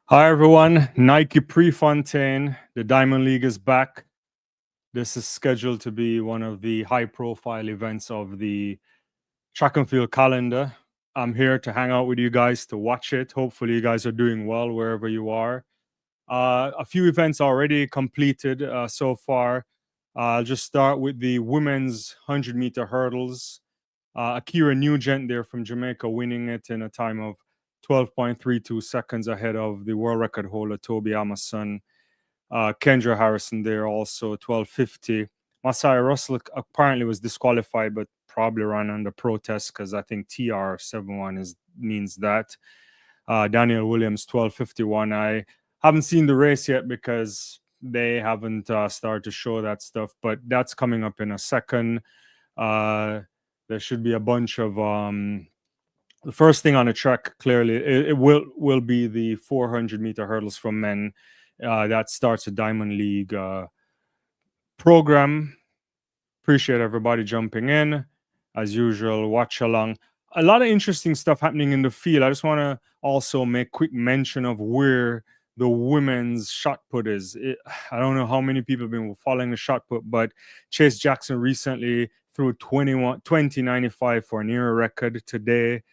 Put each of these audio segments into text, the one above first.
Hi everyone, Nike Prefontaine, the Diamond League is back. This is scheduled to be one of the high-profile events of the track and field calendar. I'm here to hang out with you guys to watch it. Hopefully, you guys are doing well wherever you are. A few events already completed so far. I'll just start with the women's 100-meter hurdles. Akira Nugent there from Jamaica winning it in a time of 12.32 seconds ahead of the world record holder Toby Amason. Kendra Harrison there also 12:50. Masai Russell apparently was disqualified, but probably ran under protest because I think TR71 means that. Daniel Williams 12:51. I haven't seen the race yet because they haven't started to show that stuff, but that's coming up in a second. There should be a bunch of the first thing on the track. Clearly, it will be the 400-meter hurdles for men. That starts a Diamond League program. Appreciate everybody jumping in as usual. Watch along. A lot of interesting stuff happening in the field. I just want to also make quick mention of where the women's shot put is. I don't know how many people have been following the shot put, but Chase Jackson recently threw 20.95 for a near record today.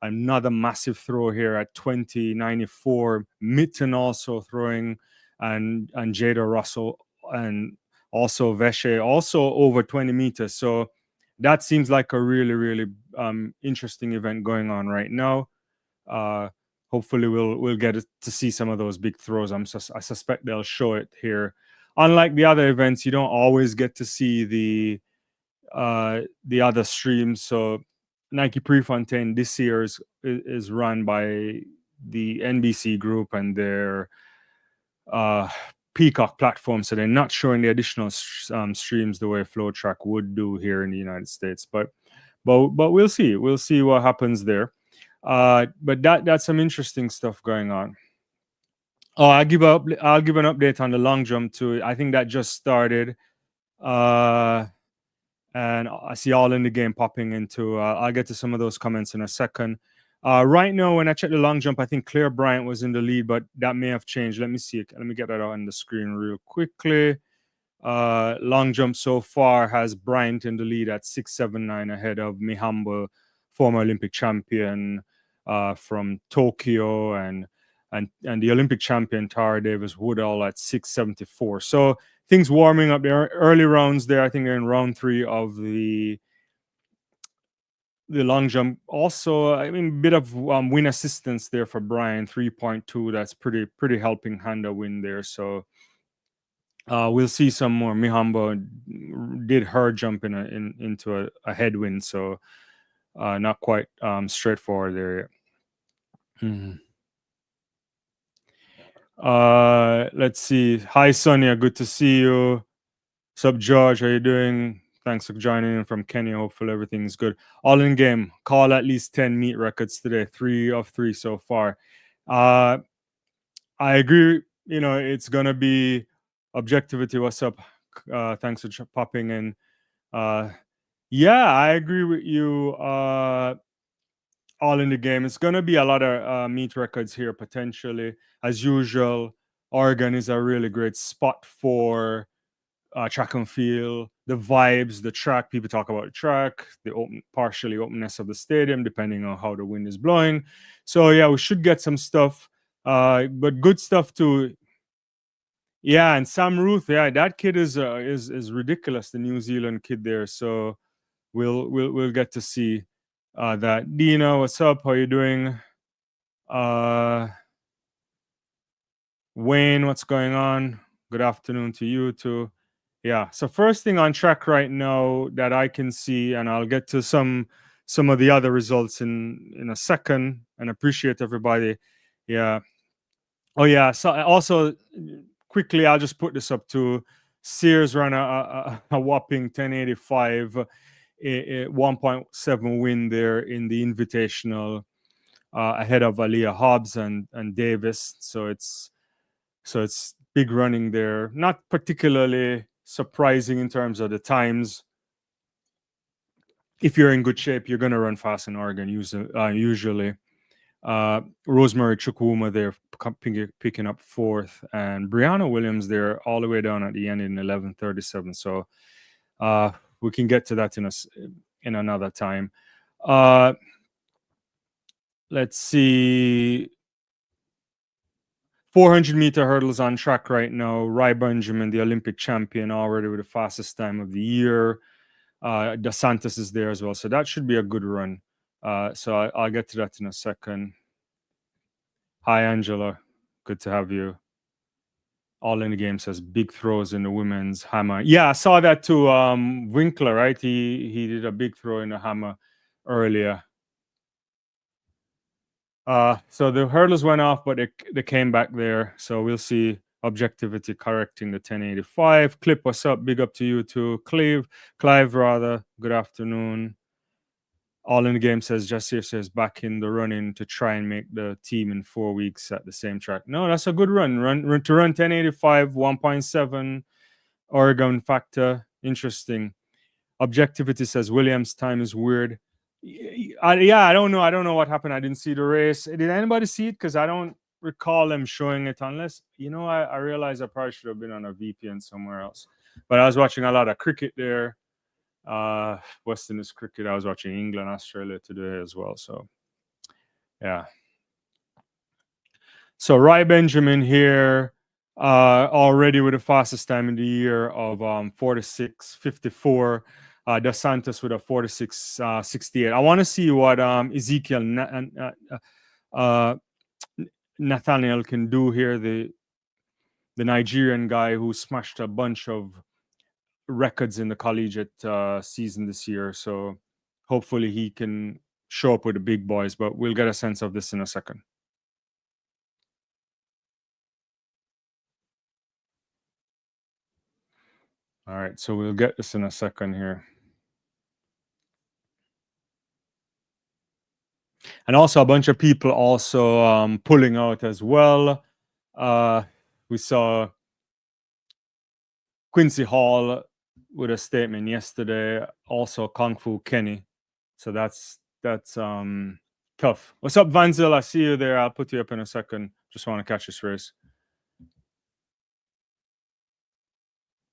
Another massive throw here at 20.94. Mitten also throwing, and Jada Russell and also Veshe also over 20 meters. So that seems like a really interesting event going on right now. Hopefully we'll get to see some of those big throws. I suspect they'll show it here. Unlike the other events, you don't always get to see the other streams. So Nike Prefontaine this year is run by the NBC group and their Peacock platform, so they're not showing the additional streams the way FlowTrack would do here in the United States. But we'll see. We'll see what happens there. But that's some interesting stuff going on. Oh, I'll give an update on the long jump too. I think that just started. And I see all in the game popping into. I'll get to some of those comments in a second. Right now, when I check the long jump, I think Claire Bryant was in the lead, but that may have changed. Let me see. Let me get that on the screen real quickly. Long jump so far has Bryant in the lead at 6.79 ahead of Mihambo, former Olympic champion from Tokyo, and the Olympic champion Tara Davis Woodall at 6.74. So things warming up there. Early rounds there. I think they're in round 3 of the long jump. Also, I mean, bit of win assistance there for Brian, 3.2. That's pretty helping Honda win there. So we'll see some more. Mihambo did her jump into a headwind, so not quite straightforward there. Let's see. Hi Sonia, good to see you. Sup George, how you doing? Thanks for joining in from Kenya. Hopefully everything's good. All in game. Call at least 10 meet records today. 3 of 3 so far. I agree. You know, it's gonna be objectivity. What's up? Thanks for popping in. Yeah, I agree with you. All in the game. It's gonna be a lot of meet records here potentially. As usual, Oregon is a really great spot for track and field, the vibes, the track. People talk about the track, the partially openness of the stadium, depending on how the wind is blowing. So yeah, we should get some stuff, but good stuff too. Yeah, and Sam Ruth, yeah, that kid is ridiculous, the New Zealand kid there. So we'll get to see that. Dina, what's up? How you doing? Wayne, what's going on? Good afternoon to you too. Yeah. So first thing on track right now that I can see, and I'll get to some of the other results in a second, and appreciate everybody. Yeah. Oh yeah. So also quickly, I'll just put this up to Sears ran a whopping 10.85, a 1.7 win there in the Invitational ahead of Aliyah Hobbs and Davis. So it's big running there. Not particularly surprising in terms of the times. If you're in good shape, you're going to run fast in Oregon usually. Rosemary Chukwuma there picking up fourth, and Brianna Williams there all the way down at the end in 11:37. So we can get to that in another time. Let's see. 400-meter hurdles on track right now. Rai Benjamin, the Olympic champion, already with the fastest time of the year. Dos Santos is there as well, so that should be a good run. So I'll get to that in a second. Hi, Angela. Good to have you. All in the Game says big throws in the women's hammer. Yeah, I saw that too. Winkler, right? He did a big throw in the hammer earlier. So the hurdles went off, but they came back there. So we'll see objectivity correcting the 1085. Clip, what's up? Big up to you too. Clive, rather. Good afternoon. All in the Game says Jasir says back in the running to try and make the team in 4 weeks at the same track. No, that's a good run. Run to run 1085, 1.7 Oregon factor. Interesting. Objectivity says Williams' time is weird. I don't know. I don't know what happened. I didn't see the race. Did anybody see it? Because I don't recall them showing it unless, I realized I probably should have been on a VPN somewhere else. But I was watching a lot of cricket there. West Indies cricket. I was watching England, Australia today as well. So, yeah. So Rai Benjamin here, already with the fastest time in the year of 46:54. Dos Santos with a 46:68. I want to see what Ezekiel Nathaniel can do here. The Nigerian guy who smashed a bunch of records in the collegiate season this year. So hopefully he can show up with the big boys, but we'll get a sense of this in a second. All right, so we'll get this in a second here. And also a bunch of people also pulling out as well. We saw Quincy Hall with a statement yesterday. Also Kung Fu Kenny. So that's tough. What's up, Vanzil? I see you there. I'll put you up in a second. Just want to catch this race.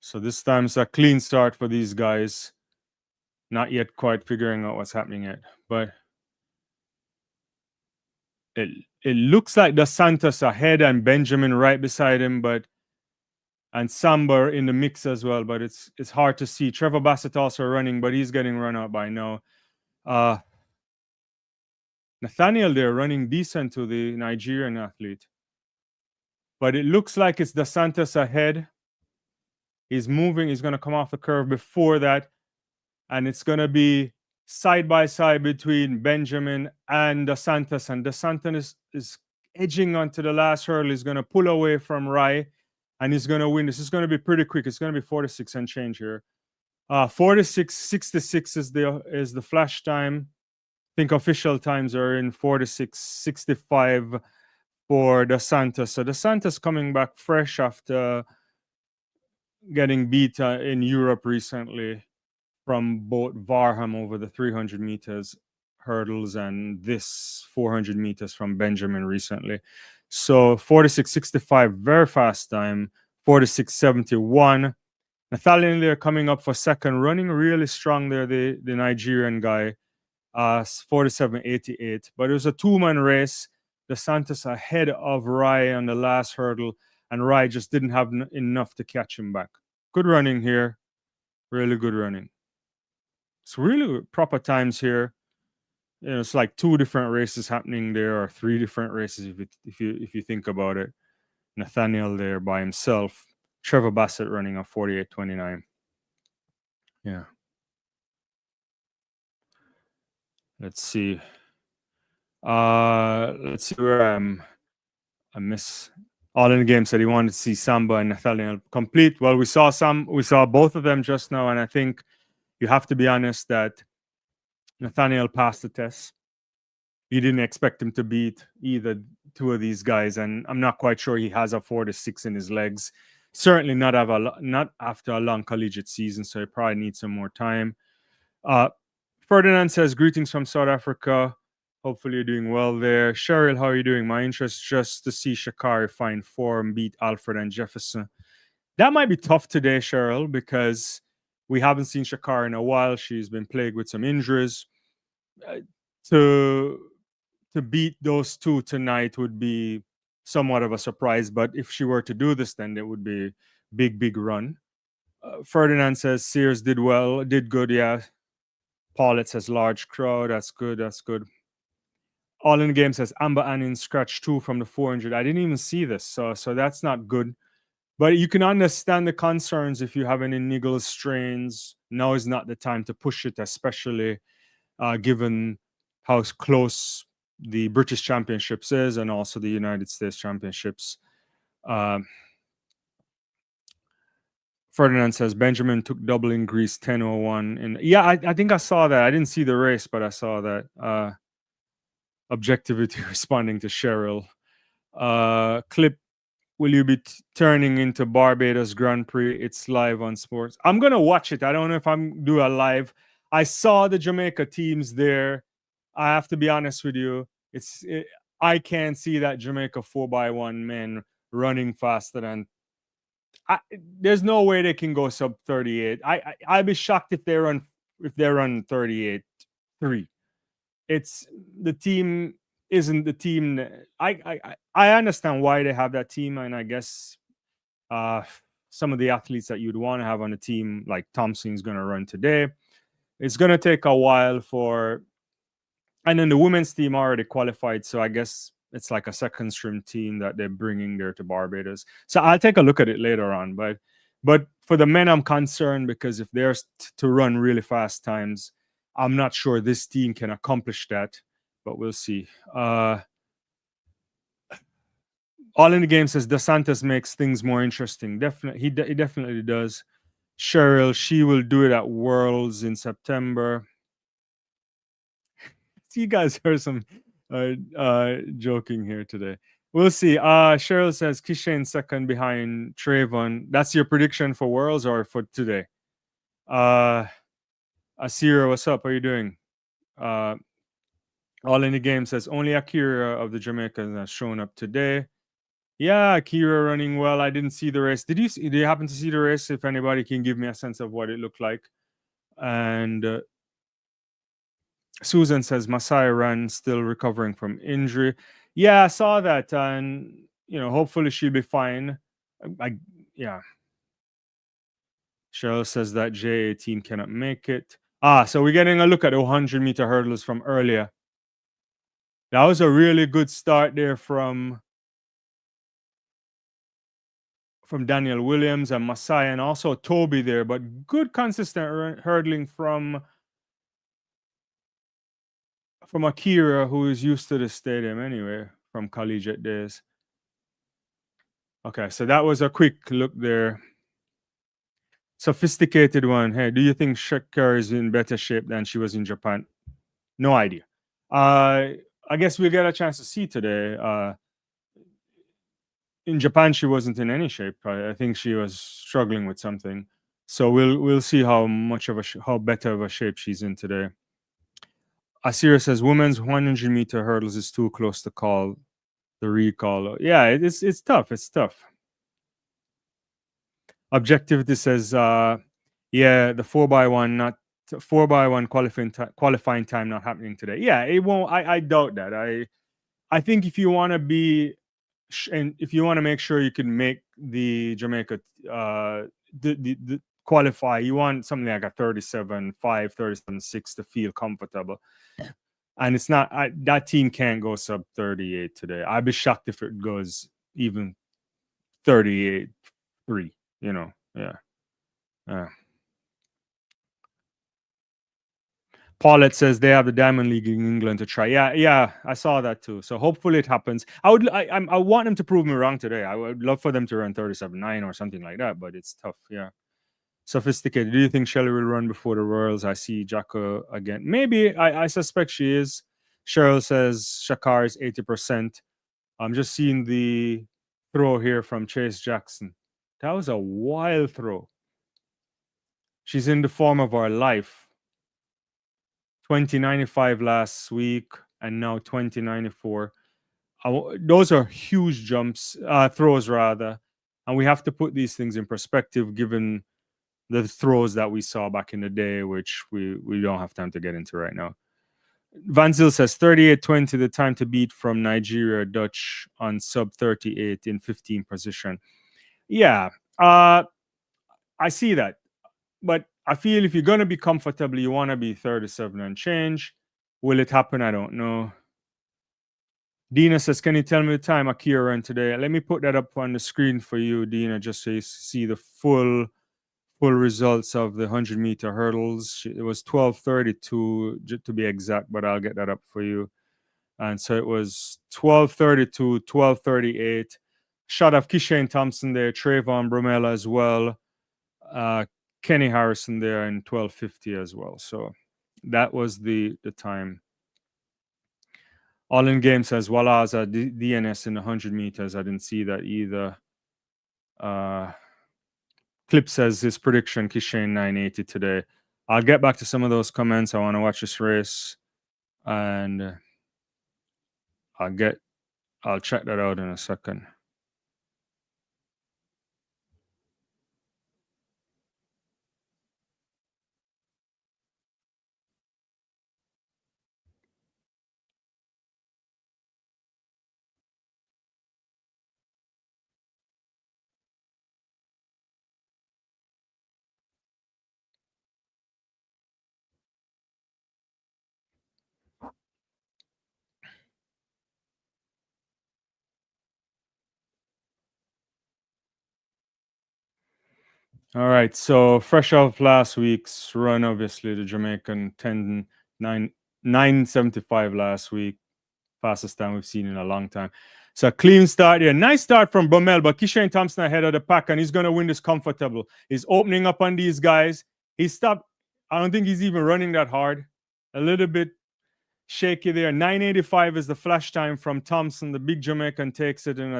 So this time's a clean start for these guys. Not yet quite figuring out what's happening yet, but it looks like Dos Santos ahead and Benjamin right beside him, and Samba in the mix as well, but it's hard to see. Trevor Bassett also running, but he's getting run out by now. Nathaniel there running decent to the Nigerian athlete, but it looks like it's Dos Santos ahead. He's moving. He's going to come off the curve before that, and it's going to be side by side between Benjamin and Dos Santos, and Dos Santos is edging onto the last hurdle. He's going to pull away from Rai, and he's going to win. This is going to be pretty quick. It's going to be 46 and change here. 46:66 is the flash time. I think official times are in 46:65 for Dos Santos. So Dos Santos coming back fresh after getting beat in Europe recently from both Varham over the 300 meters hurdles and this 400 meters from Benjamin recently. So 46:65, very fast time. 46:71. Nathaniel there coming up for second, running really strong there, the Nigerian guy. 47:88. But it was a two-man race. Dos Santos ahead of Rai on the last hurdle, and Rai just didn't have enough to catch him back. Good running here. Really good running. It's really proper times here. It's like two different races happening there, or three different races if you think about it. Nathaniel there by himself. Trevor Bassett running a 48:29. Yeah. Let's see. Let's see where I miss. All in the Game said he wanted to see Samba and Nathaniel complete. Well, we saw both of them just now, and I think you have to be honest that Nathaniel passed the test. You didn't expect him to beat either two of these guys, and I'm not quite sure he has a 4-6 in his legs. Certainly not after a long collegiate season, so he probably needs some more time. Ferdinand says, greetings from South Africa. Hopefully you're doing well there. Cheryl, how are you doing? My interest just to see Shakari find form, beat Alfred and Jefferson. That might be tough today, Cheryl, because we haven't seen Shakari in a while. She's been plagued with some injuries. Uh, to beat those two tonight would be somewhat of a surprise. But if she were to do this, then it would be big run. Ferdinand says Sears did well, did good. Yeah. Paulette says large crowd. That's good. That's good. All in the game says Amber Annin scratch 2 from the 400. I didn't even see this, so that's not good. But you can understand the concerns if you have any niggle strains. Now is not the time to push it, especially given how close the British Championships is and also the United States Championships. Ferdinand says Benjamin took double in Greece 10:01. And yeah, I think I saw that. I didn't see the race, but I saw that. Objectivity responding to Cheryl. Clip, will you be turning into Barbados Grand Prix? It's live on sports. I'm going to watch it. I don't know if I'm do a live. I saw the Jamaica teams there. I have to be honest with you. I can't see that Jamaica 4x1 men running faster than. There's no way they can go sub 38. I'd be shocked if they run 38.3. It's the team isn't the team. I understand why they have that team, and I guess some of the athletes that you'd want to have on a team like Thompson is going to run today. It's going to take a while and then the women's team already qualified, so I guess it's like a second stream team that they're bringing there to Barbados. So I'll take a look at it later on, but for the men, I'm concerned because if they're to run really fast times, I'm not sure this team can accomplish that, but we'll see. All in the game says DeSantis makes things more interesting. Definitely, he definitely does. Cheryl, she will do it at Worlds in September. You guys heard some joking here today. We'll see. Cheryl says Kishane second behind Trayvon. That's your prediction for Worlds or for today? Asira, what's up? How are you doing? All in the game says only Akira of the Jamaicans has shown up today. Yeah, Akira running well. I didn't see the race. Did you happen to see the race? If anybody can give me a sense of what it looked like. And Susan says Masai ran still recovering from injury. Yeah, I saw that, and hopefully she'll be fine. Yeah. Cheryl says that JA team cannot make it. So we're getting a look at the 100-meter hurdles from earlier. That was a really good start there from Daniel Williams and Masai, and also Toby there, but good consistent hurdling from Akira, who is used to the stadium anyway from collegiate days. Okay, so that was a quick look there. Sophisticated one. Hey, do you think Shakira is in better shape than she was in Japan? No idea. I guess we'll get a chance to see today. In Japan, she wasn't in any shape. I think she was struggling with something. So we'll see how better of a shape she's in today. Asira says women's 100-meter hurdles is too close to call the recall. Yeah, it's tough. It's tough. Objectivity says, yeah, the 4x1 qualifying time not happening today. Yeah, it won't. I doubt that. I think if you want to be, and if you want to make sure you can make the Jamaica the qualify, you want something like a 37.5, 37.6 to feel comfortable. And it's not that team can't go sub 38 today. I'd be shocked if it goes even 38.3. Yeah. Paulette says they have the Diamond League in England to try. Yeah, I saw that too. So hopefully it happens. I want them to prove me wrong today. I would love for them to run 37.9 or something like that, but it's tough. Yeah. Sophisticated. Do you think Shelley will run before the Royals? I see Jacko again. Maybe. I suspect she is. Cheryl says Shakar is 80%. I'm just seeing the throw here from Chase Jackson. That was a wild throw. She's in the form of our life. 20.95 last week and now 2094. Those are huge jumps, throws rather, and we have to put these things in perspective given the throws that we saw back in the day, which we don't have time to get into right now. Van Zyl says 38.20, the time to beat from Nigeria Dutch on sub 38 in 15 position. Yeah, I see that. But I feel if you're going to be comfortable, you want to be 37 and change. Will it happen? I don't know. Dina says, can you tell me the time Akira ran today? Let me put that up on the screen for you, Dina, just so you see the full results of the 100-meter hurdles. It was 12:32 to be exact, but I'll get that up for you. And so it was 12:32, 12:38. Shot of Kishane Thompson there, Trayvon Bromella as well. Kenny Harrison there in 12:50 as well. So that was the time. All in game says Walaza DNS in 100 meters. I didn't see that either. Clip says his prediction Kishane 980 today. I'll get back to some of those comments. I want to watch this race, and I'll check that out in a second. All right, so fresh off last week's run, obviously the Jamaican 975 last week, fastest time we've seen in a long time. So clean start here, nice start from Bromell, but Kishane Thompson ahead of the pack, and he's going to win this comfortable. He's opening up on these guys. He stopped. I don't think he's even running that hard. A little bit shaky there. 985 is the flash time from Thompson. The big Jamaican takes it in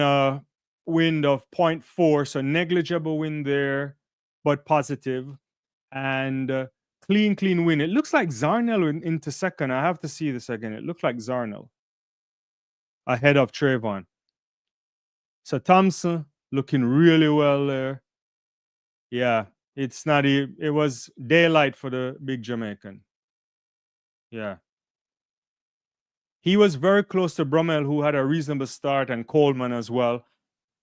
a wind of 0.4, so negligible wind there, but positive. And clean win. It looks like Zarnell into second. I have to see this again. It looked like Zarnell ahead of Trayvon. So Thompson looking really well there. Yeah, it was daylight for the big Jamaican. Yeah. He was very close to Bromell, who had a reasonable start, and Coleman as well.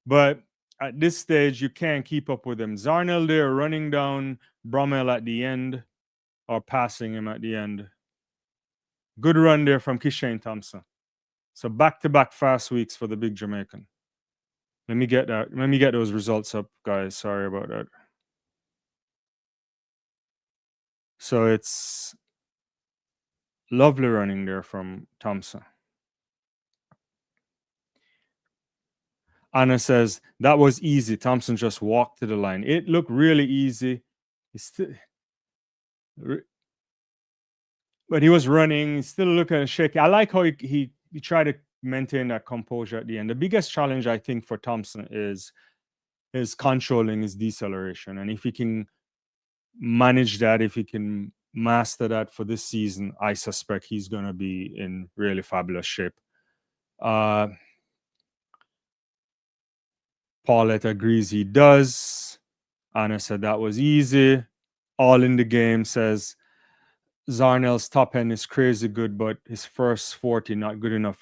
But at this stage, you can't keep up with him. Zarnell there running down Bromell at the end, or passing him at the end. Good run there from Kishane Thompson. So back-to-back fast weeks for the big Jamaican. Let me get that. Let me get those results up, guys. Sorry about that. So it's lovely running there from Thompson. Anna says, that was easy. Thompson just walked to the line. It looked really easy. But he was running, still looking shaky. I like how he tried to maintain that composure at the end. The biggest challenge, I think, for Thompson is controlling his deceleration. And if he can manage that, if he can master that for this season, I suspect he's going to be in really fabulous shape. Paulette agrees he does. Anna said that was easy. All in the game says Zarnell's top end is crazy good, but his first 40 not good enough.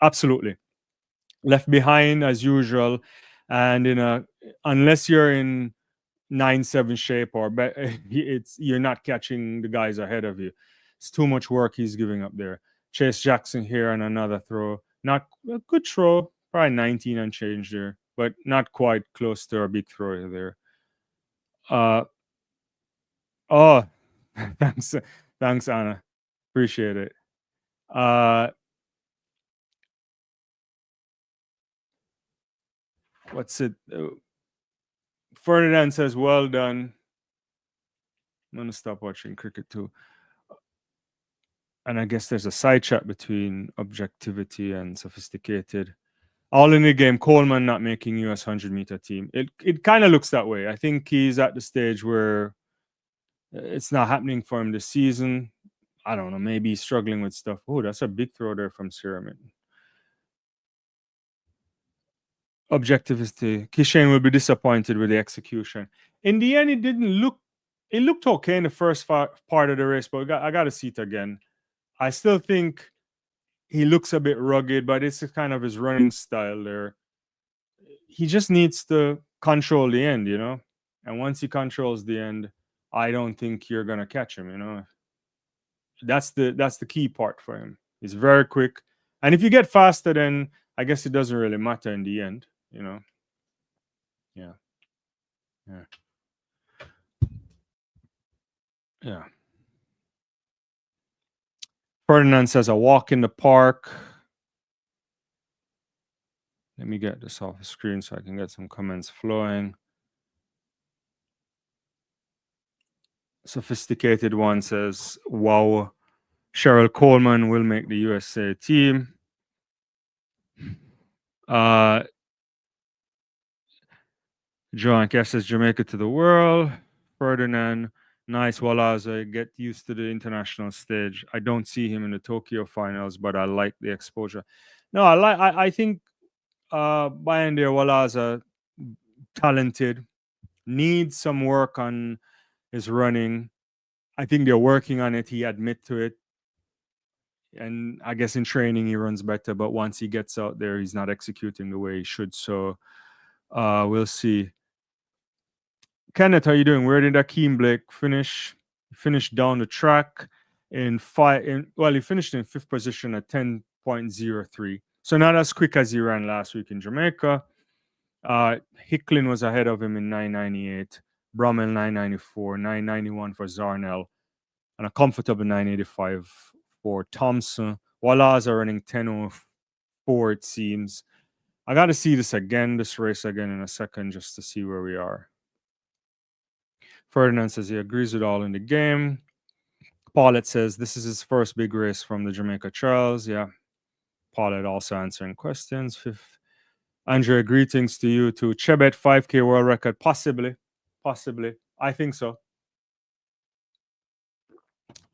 Absolutely. Left behind as usual. And unless you're in 9-7 shape or you're not catching the guys ahead of you. It's too much work he's giving up there. Chase Jackson here and another throw. Not a good throw, probably 19 and change there, but not quite close to a big throw there. Thanks, Anna. Appreciate it. What's it? Ferdinand says, well done. I'm going to stop watching cricket too. And I guess there's a side chat between objectivity and sophisticated. All in the game, Coleman not making US 100-meter team. It kind of looks that way. I think he's at the stage where it's not happening for him this season. I don't know, maybe he's struggling with stuff. Oh, that's a big throw there from Siramin. Objective is to Kishane will be disappointed with the execution. In the end, it looked okay in the first part of the race, but I got to see it again. I still think he looks a bit rugged, but it's kind of his running style there. He just needs to control the end, you know? And once he controls the end, I don't think you're gonna catch him, you know. That's the key part for him. He's very quick. And if you get faster, then I guess it doesn't really matter in the end, you know. Yeah. Yeah. Yeah. Ferdinand says a walk in the park. Let me get this off the screen so I can get some comments flowing. Sophisticated one says, wow, Cheryl Coleman will make the USA team. John Cash says Jamaica to the world. Ferdinand, nice Walaza, get used to the international stage. I don't see him in the Tokyo finals, but I like the exposure. No, I think Bayandir Walaza, talented, needs some work on his running. I think they're working on it. He admit to it. And I guess in training he runs better, but once he gets out there, he's not executing the way he should. So we'll see. Kenneth, how you doing? Where did Akeem Blake finish? He finished down the track in he finished in 5th position at 10.03. So not as quick as he ran last week in Jamaica. Hicklin was ahead of him in 998, Brummel 994, 991 for Zarnell, and a comfortable 985 for Thompson. Walaza running 10.04, it seems. I got to see this race again in a second, just to see where we are. Ferdinand says he agrees with all in the game. Paulette says this is his first big race from the Jamaica Trials. Yeah. Paulette also answering questions. Andrea, greetings to you too. Chebet 5K world record, possibly. I think so.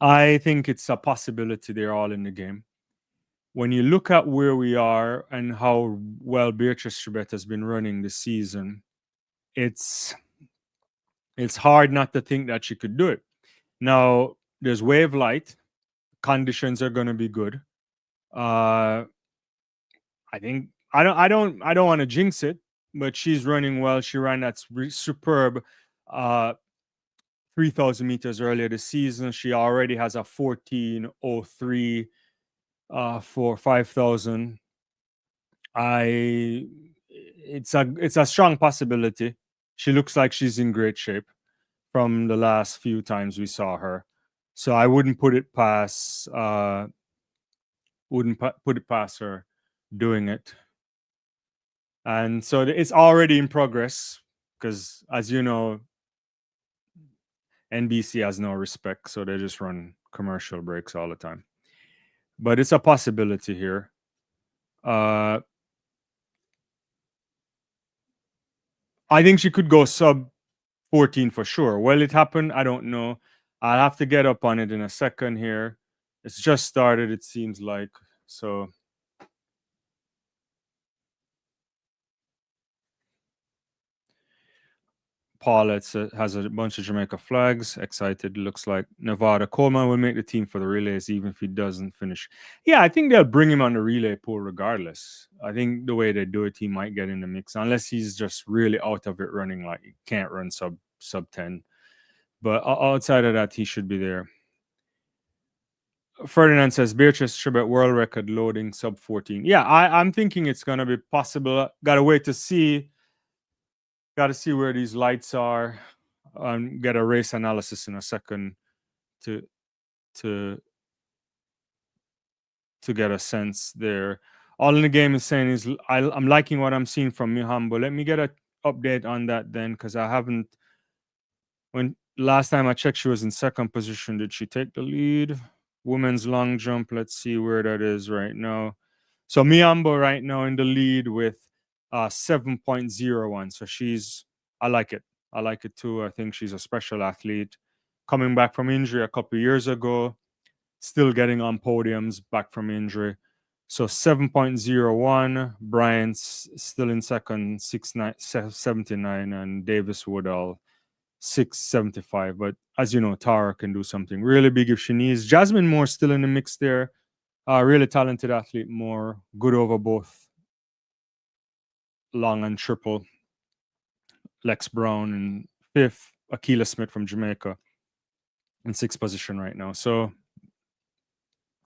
I think it's a possibility. They're all in the game. When you look at where we are and how well Beatrice Chebet has been running this season, it's hard not to think that she could do it. Now, there's wave light. Conditions are going to be good. I think I don't want to jinx it, but she's running well. She ran that superb 3,000 meters earlier this season. She already has a 14:03 for 5,000. It's a strong possibility. She looks like she's in great shape from the last few times we saw her. So I wouldn't put it past her doing it. And so it's already in progress because, as you know, NBC has no respect, so they just run commercial breaks all the time. But it's a possibility here. I think she could go sub 14 for sure. Will it happen? I don't know. I'll have to get up on it in a second here. It's just started, it seems like. So Paulette has a bunch of Jamaica flags. Excited. Looks like Nevada. Coleman will make the team for the relays, even if he doesn't finish. Yeah, I think they'll bring him on the relay pool regardless. I think the way they do it, he might get in the mix, unless he's just really out of it running, like he can't run sub 10. But outside of that, he should be there. Ferdinand says Beatrice Chebet world record loading sub 14. Yeah, I'm thinking it's gonna be possible. Gotta wait to see. Got to see where these lights are and get a race analysis in a second to get a sense there. All in the game is saying is I'm liking what I'm seeing from Mihambo. Let me get an update on that then, because I haven't. When last time I checked, she was in 2nd position. Did she take the lead? Women's long jump. Let's see where that is right now. So Mihambo right now in the lead with 7.01. So I like it. I like it too. I think she's a special athlete. Coming back from injury a couple years ago, still getting on podiums back from injury. So 7.01, Bryant's still in second, 679, and Davis Woodall 675. But as you know, Tara can do something really big if she needs. Jasmine Moore still in the mix there. Really talented athlete, Moore. Good over both long and triple. Lex Brown in fifth. Akila Smith from Jamaica in sixth position right now. So a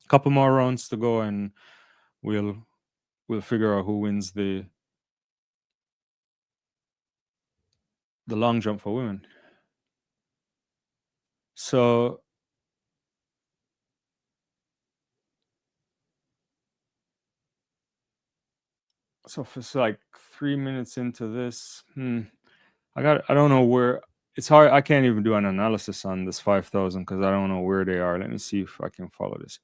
couple more rounds to go, and we'll figure out who wins the long jump for women. So if it's like 3 minutes into this, I don't know where. It's hard. I can't even do an analysis on this 5,000 because I don't know where they are. Let me see if I can follow this.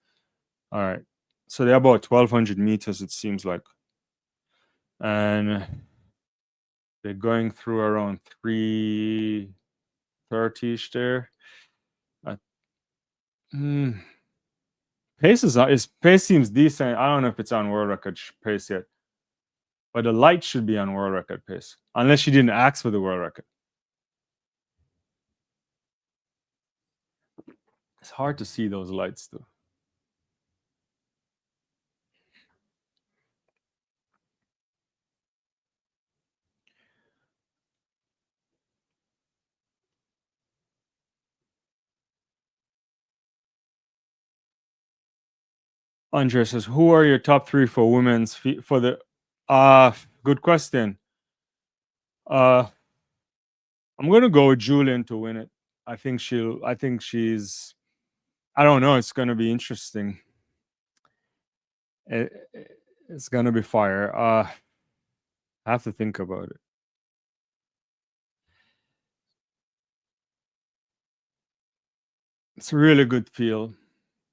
All right. So they're about 1,200 meters, it seems like. And they're going through around 3:30-ish there. Pace seems decent. I don't know if it's on world record pace yet. But the light should be on world record pace. Unless she didn't ask for the world record. It's hard to see those lights though. Andre says, "Who are your top three for women's for the?" Good question. I'm gonna go with Julian to win it. I think she's. I don't know. It's gonna be interesting. It's gonna be fire. I have to think about it. It's a really good feel.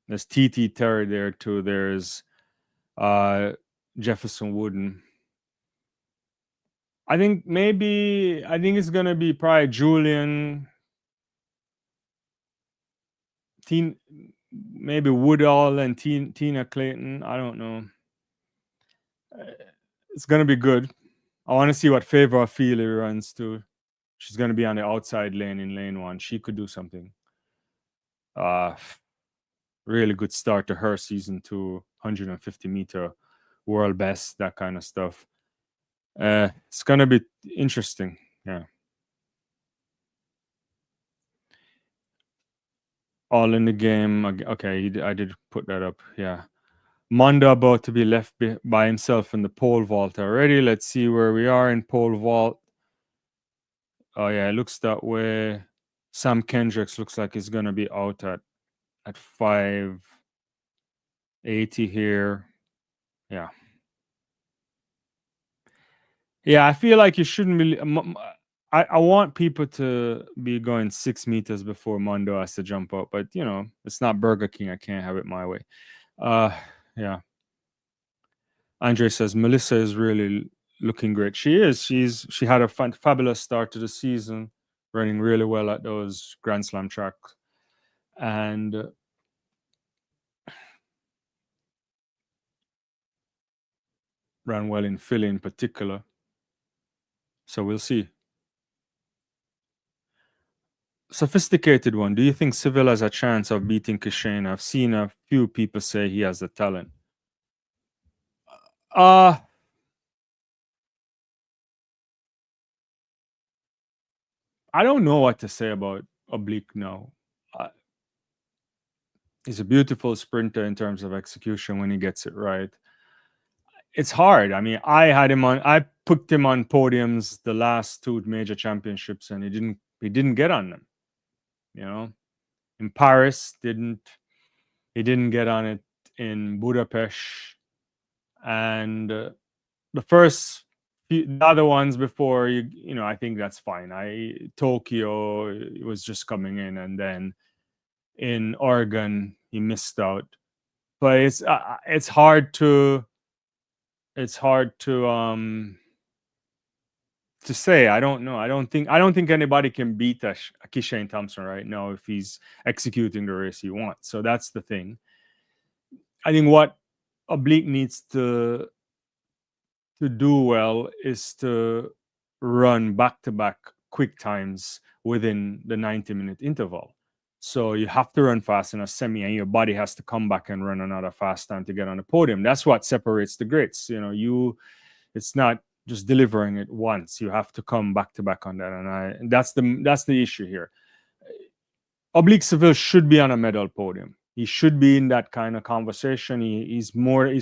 There's TT Terry there too. There's Jefferson Wooden. I think it's gonna be probably Julian, maybe Woodall and Tina Clayton. I don't know. It's gonna be good. I want to see what Favor Feely runs to. She's gonna be on the outside lane in lane one. She could do something. Really good start to her season 2, 150-meter world best, that kind of stuff. It's gonna be interesting. Yeah. All in the game. Okay, I did put that up. Yeah. Mondo about to be left by himself in the pole vault already. Let's see where we are in pole vault. Oh yeah, it looks that way. Sam Kendricks looks like he's gonna be out at 580 here. Yeah. Yeah, I feel like you shouldn't be. I want people to be going 6 meters before Mondo has to jump up, but it's not Burger King. I can't have it my way. Yeah. Andre says Melissa is really looking great. She is. She had a fabulous start to the season, running really well at those Grand Slam tracks, and ran well in Philly in particular. So we'll see. Sophisticated one. Do you think Seville has a chance of beating Kishane? I've seen a few people say he has the talent. I don't know what to say about Oblique now. He's a beautiful sprinter in terms of execution when he gets it right. It's hard. I mean, I put him on podiums the last 2 major championships, and he didn't get on them. In Paris, he didn't get on it in Budapest, and the other ones before I think that's fine. Tokyo was just coming in, and then in Oregon he missed out. But it's hard to say. I don't know. I don't think anybody can beat Kishane Thompson right now if he's executing the race he wants. So that's the thing. I think what Oblique needs to do well is to run back to back quick times within the 90-minute interval. So you have to run fast in a semi, and your body has to come back and run another fast time to get on the podium. That's what separates the greats. It's not just delivering it once. You have to come back to back on that, and that's the issue here. Oblique Seville should be on a medal podium. He should be in that kind of conversation. He's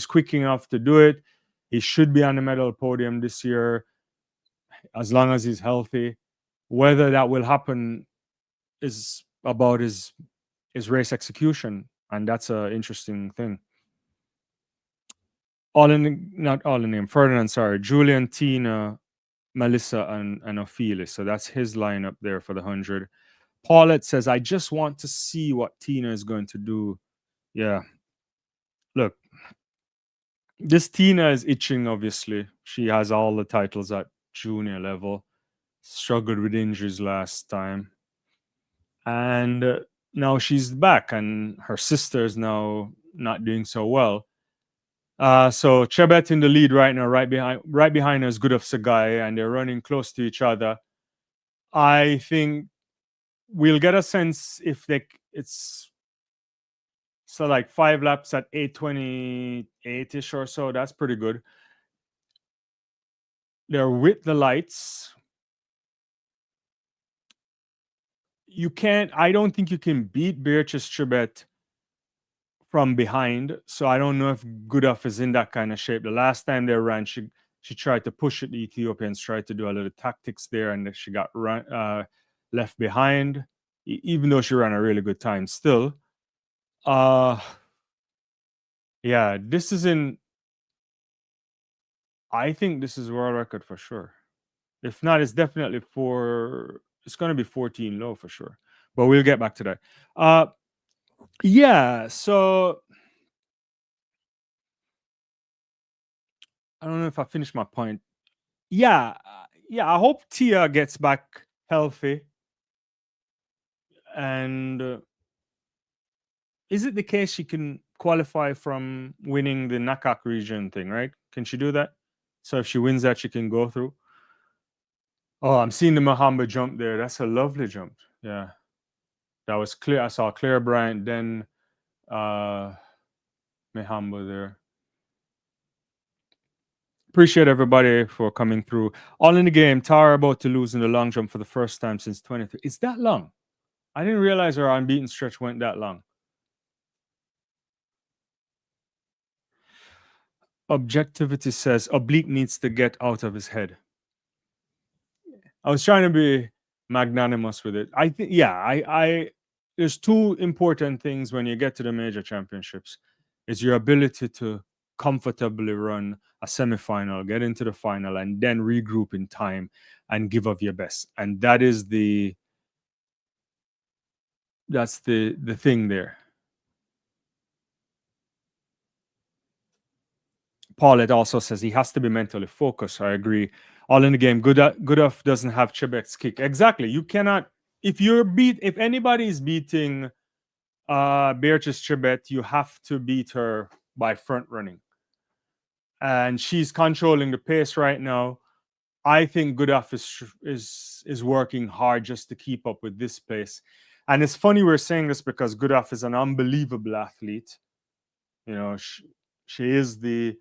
quick enough to do it. He should be on the medal podium this year, as long as he's healthy. Whether that will happen is about his race execution, and that's an interesting thing. Not all in name. Ferdinand, sorry, Julian, Tina, Melissa, and Ophelia. So that's his lineup there for the 100. Paulette says, I just want to see what Tina is going to do. Yeah. Look, this Tina is itching, obviously. She has all the titles at junior level. Struggled with injuries last time. And now she's back, and her sister is now not doing so well. So Chebet in the lead right now, right behind her is Good of Sagai, and they're running close to each other. I think we'll get a sense if it's so like 5 laps at 8:28-ish or so. That's pretty good. They're with the lights. I don't think you can beat Beatrice Chebet from behind. So I don't know if Goodoff is in that kind of shape. The last time they ran, she tried to push it. The Ethiopians tried to do a little tactics there, and she got left behind, even though she ran a really good time still. Yeah, this is in. I think this is world record for sure. If not, it's definitely it's going to be 14 low for sure. But we'll get back to that. Yeah, so I don't know if I finished my point. Yeah, I hope Tia gets back healthy. And is it the case she can qualify from winning the Nakak region thing, right? Can she do that? So if she wins that, she can go through. Oh, I'm seeing the Mahamba jump there. That's a lovely jump. Yeah. That was clear. I saw Claire Bryant, then Mahamba there. Appreciate everybody for coming through. All in the game. Tara about to lose in the long jump for the first time since 23. It's that long. I didn't realize her unbeaten stretch went that long. Objectivity says Oblique needs to get out of his head. I was trying to be magnanimous with it. I think, I there's two important things when you get to the major championships. Is your ability to comfortably run a semifinal, get into the final, and then regroup in time and give of your best. And that's the thing there. Paulette also says he has to be mentally focused. I agree. All in the game. Goodoff doesn't have Chebet's kick. Exactly. You cannot. If anybody is beating Beatrice Chebet, you have to beat her by front running. And she's controlling the pace right now. I think Goodoff is working hard just to keep up with this pace. And it's funny we're saying this because Goodoff is an unbelievable athlete. She is the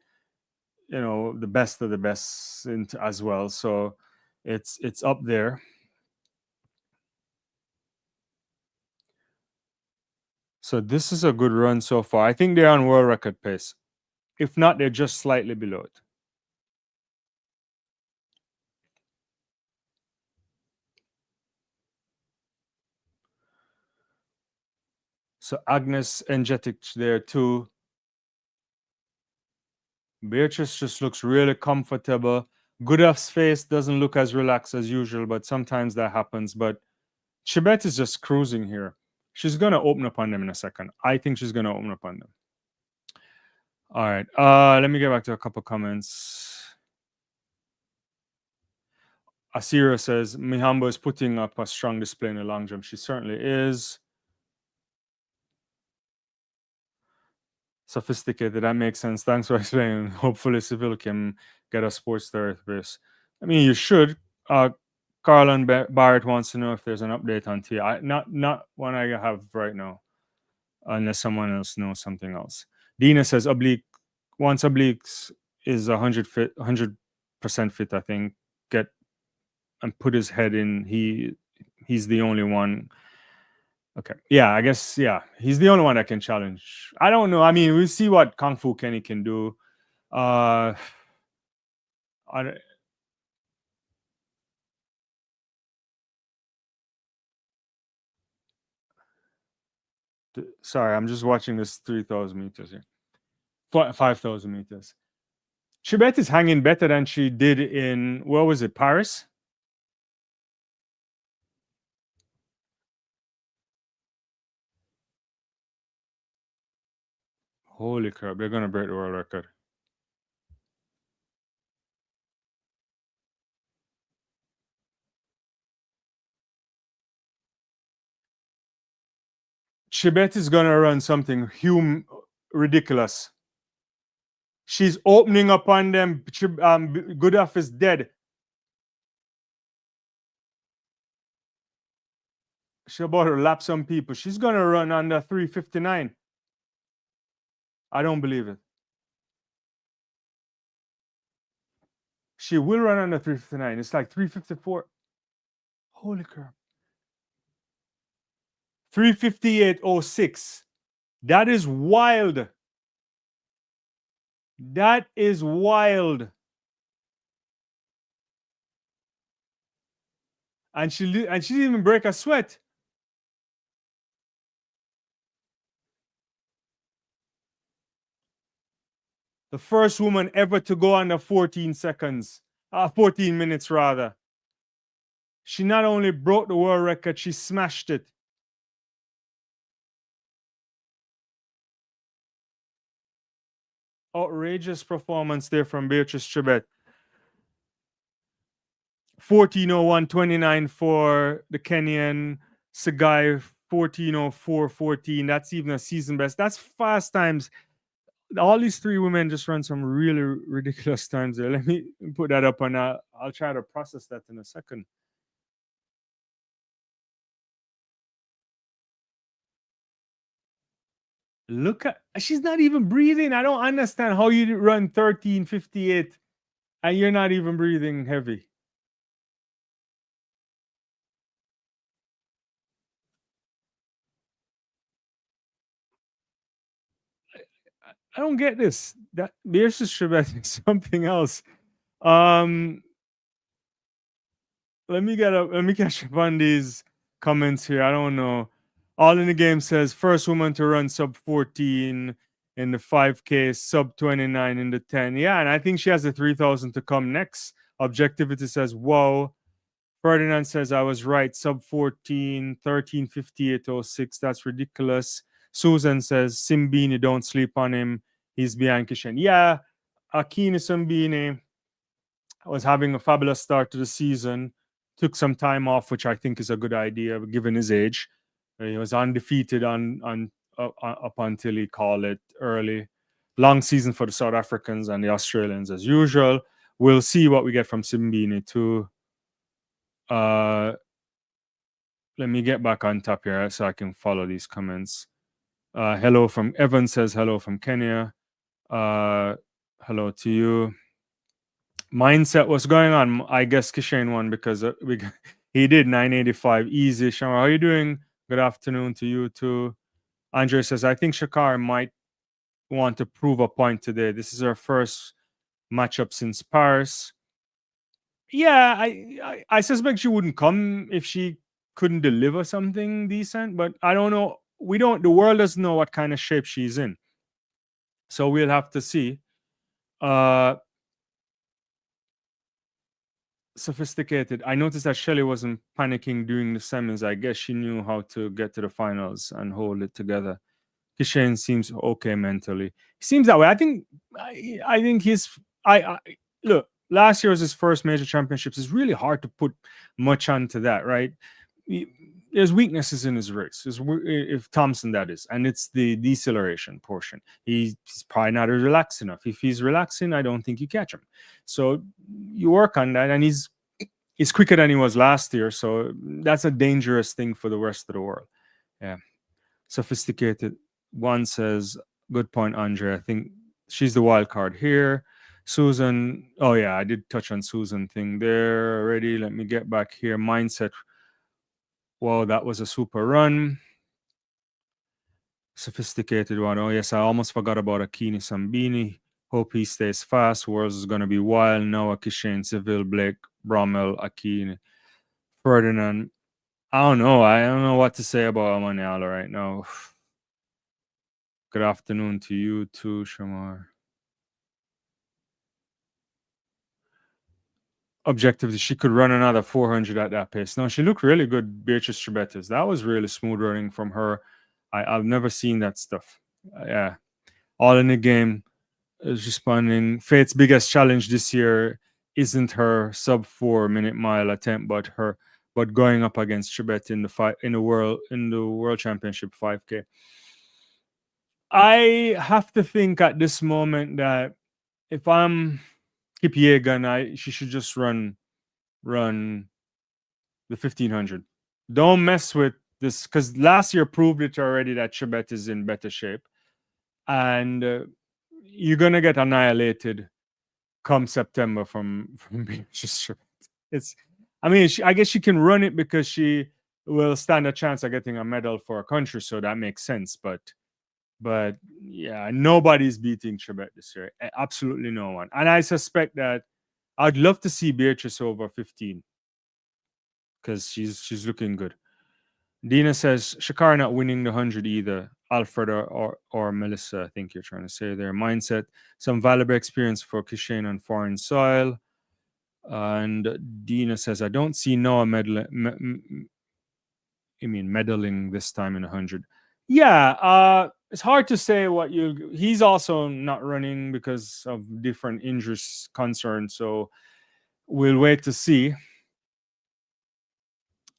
best of the best as well. So it's up there. So this is a good run so far. I think they're on world record pace. If not, they're just slightly below it. So Agnes Engetic there too. Beatrice just looks really comfortable. Goodoff's face doesn't look as relaxed as usual, but sometimes that happens. But Chebet is just cruising here. She's going to open up on them in a second. I think she's going to open up on them. All right. Let me get back to a couple comments. Asira says, Mihamba is putting up a strong display in the long jump. She certainly is. Sophisticated. That makes sense. Thanks for explaining. Hopefully, Seville can get a sports therapist. I mean, you should. Carlin Barrett wants to know if there's an update on T. Not one I have right now, unless someone else knows something else. Dina says once obliques is 100% fit. I think get and put his head in. He's the only one. Okay. Yeah, I guess, yeah. He's the only one that can challenge. I don't know. I mean, we'll see what Kung Fu Kenny can do. I, sorry, I'm just watching this 3,000 meters here. 5,000 meters. Chibet is hanging better than she did in, where was it, Paris? Holy crap, they're going to break the world record. Chibet is going to run something ridiculous. She's opening up on them. Goodaf is dead. She's about to lap some people. She's going to run under 3:59. I don't believe it. She will run under 3:59. It's like 3:54. Holy crap. 3:58.06. That is wild. That is wild. And she didn't even break a sweat. The first woman ever to go under 14 seconds. 14 minutes rather. She not only broke the world record, she smashed it. Outrageous performance there from Beatrice Chibet. 14:01.29 for the Kenyan. Sagai 14:04.14. That's even a season best. That's fast times. All these three women just run some really ridiculous times there. Let me put that up and I'll try to process that in a second. Look at, she's not even breathing. I don't understand how you run 13:58 and you're not even breathing heavy. I don't get this. That Beatrice Chibet is something else. Let me catch up on these comments here. I don't know. All in the game says first woman to run sub 14 in the 5K, sub 29 in the 10. Yeah, and I think she has the 3,000 to come next. Objectivity says, whoa. Ferdinand says, I was right. Sub 14, 13:58.06. That's ridiculous. Susan says, Simbini, don't sleep on him. He's behind Kishen. Yeah, Akini Simbini was having a fabulous start to the season. Took some time off, which I think is a good idea given his age. He was undefeated up until he called it early. Long season for the South Africans and the Australians as usual. We'll see what we get from Simbini too. Let me get back on top here so I can follow these comments. Hello from Evan says hello from Kenya. Hello to you. Mindset, what's going on? I guess Kishane won because he did 985 easy. Shamar, how are you doing? Good afternoon to you too. Andre says, I think Shakar might want to prove a point today. This is her first matchup since Paris. Yeah, I suspect she wouldn't come if she couldn't deliver something decent, but I don't know. The world doesn't know what kind of shape she's in. So we'll have to see. Sophisticated. I noticed that Shelley wasn't panicking during the semis. I guess she knew how to get to the finals and hold it together. Kishane seems okay mentally. He seems that way. I think look, last year was his first major championships. It's really hard to put much onto that, right? there's weaknesses in his race. If Thompson, that is, and it's the deceleration portion. He's probably not relaxed enough. If he's relaxing, I don't think you catch him. So you work on that, and he's quicker than he was last year. So that's a dangerous thing for the rest of the world. Yeah, sophisticated. One says, "Good point, Andre. I think she's the wild card here." Susan, oh yeah, I did touch on Susan thing there already. Let me get back here. Mindset. Wow, that was a super run. Sophisticated one. Oh yes, I almost forgot about Akini Sambini. Hope he stays fast. Worlds is gonna be wild. Noah Kishane, Seville, Blake, Brommel, Akini, Ferdinand. I don't know. I don't know what to say about Amaniala right now. Good afternoon to you too, Shamar. Objectively, she could run another 400 at that pace. No, she looked really good, Beatrice Trebetis. That was really smooth running from her. I've never seen that stuff. Yeah. All in the game is responding. Faith's biggest challenge this year isn't her sub 4 minute mile attempt, but going up against Chebet in the world championship 5K. I have to think at this moment that if I'm Kip Yegan, she should just run the 1500. Don't mess with this, because last year proved it already that Chebet is in better shape, and you're gonna get annihilated come September from Beatrice. It's, I mean, I guess she can run it because she will stand a chance of getting a medal for a country, so that makes sense. But yeah, nobody's beating Chebet this year. Absolutely no one. And I suspect that I'd love to see Beatrice over 15 because she's looking good. Dina says Shakara not winning the 100 either. Alfred or Melissa, I think you're trying to say there. Mindset, some valuable experience for Kishane on foreign soil. And Dina says, I don't see Noah meddling this time in 100. Yeah, it's hard to say what he's also not running because of different injuries concerns. So we'll wait to see.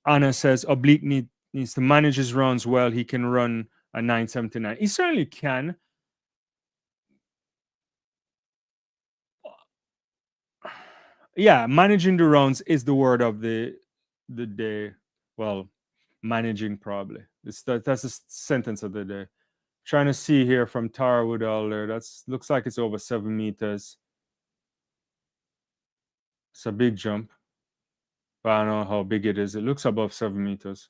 Anna says Oblique needs to manage his runs well. He can run a 979. He certainly can. Yeah, managing the rounds is the word of the day. Well, managing probably. That's the sentence of the day. Trying to see here from Tara Woodall there. That's looks like it's over 7 meters. It's a big jump, but I don't know how big it is. It looks above 7 meters.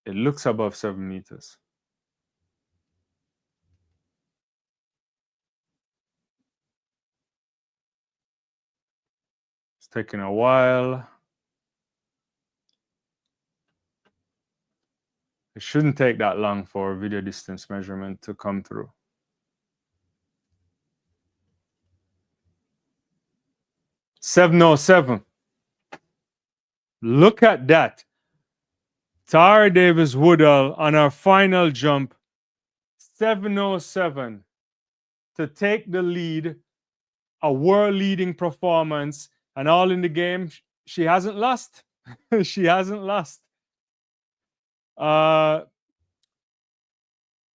It looks above 7 meters. It's taking a while. It shouldn't take that long for a video distance measurement to come through. $707. Look at that. Tara Davis Woodall on our final jump, 707 to take the lead, a world leading performance, and all in the game. She hasn't lost. She hasn't lost.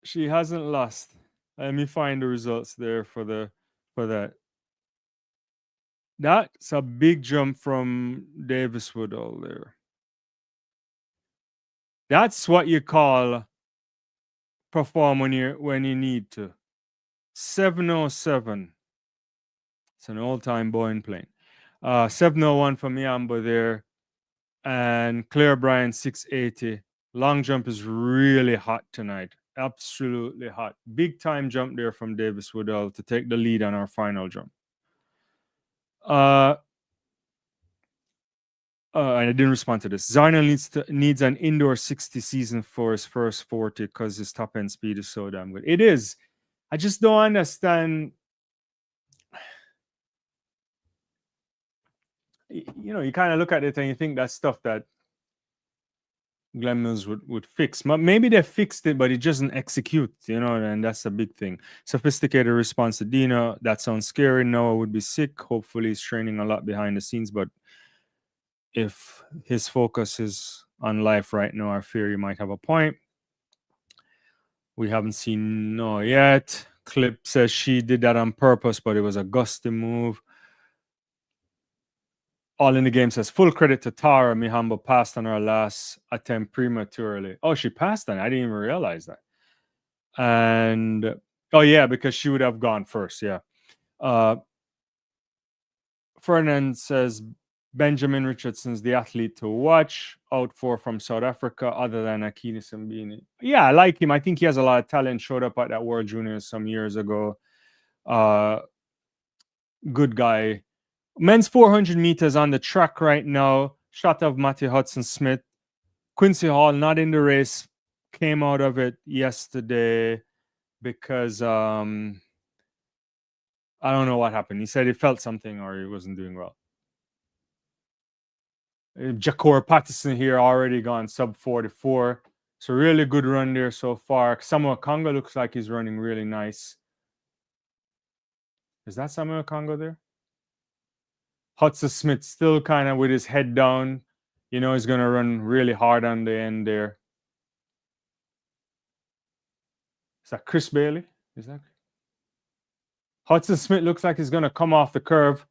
She hasn't lost. Let me find the results there for that. That's a big jump from Davis Woodall there. That's what you call perform when you need to. 707. It's an all-time Boeing plane. 701 from Yamba there. And Claire Bryan 680. Long jump is really hot tonight. Absolutely hot. Big time jump there from Davis Woodall to take the lead on our final jump. And I didn't respond to this. Zarnel needs an indoor 60 season for his first 40 because his top end speed is so damn good. It is. I just don't understand. You know, you kind of look at it and you think that's stuff that Glenn Mills would fix. Maybe they fixed it, but it doesn't execute, and that's a big thing. Sophisticated response to Dino. That sounds scary. Noah would be sick. Hopefully, he's training a lot behind the scenes, but if his focus is on life right now, I fear he might have a point. We haven't seen Noah yet. Clip says she did that on purpose, but it was a gusty move. All in the Game says, full credit to Tara. Mihambo passed on her last attempt prematurely. Oh, she passed on. I didn't even realize that. And, oh, yeah, because she would have gone first. Yeah. Fernand says, Benjamin Richardson's the athlete to watch. Out 4 from South Africa, other than Akini Simbini. Yeah, I like him. I think he has a lot of talent. Showed up at that World Juniors some years ago. Good guy. Men's 400 meters on the track right now. Shot of Matthew Hudson-Smith. Quincy Hall not in the race. Came out of it yesterday because I don't know what happened. He said he felt something or he wasn't doing well. Jakor Patterson here already gone sub 44. So really good run there so far. Samuel Congo looks like he's running really nice. Is that Samuel Congo there? Hudson Smith still kind of with his head down. He's going to run really hard on the end there. Is that Chris Bailey? Is that? Hudson Smith looks like he's going to come off the curve.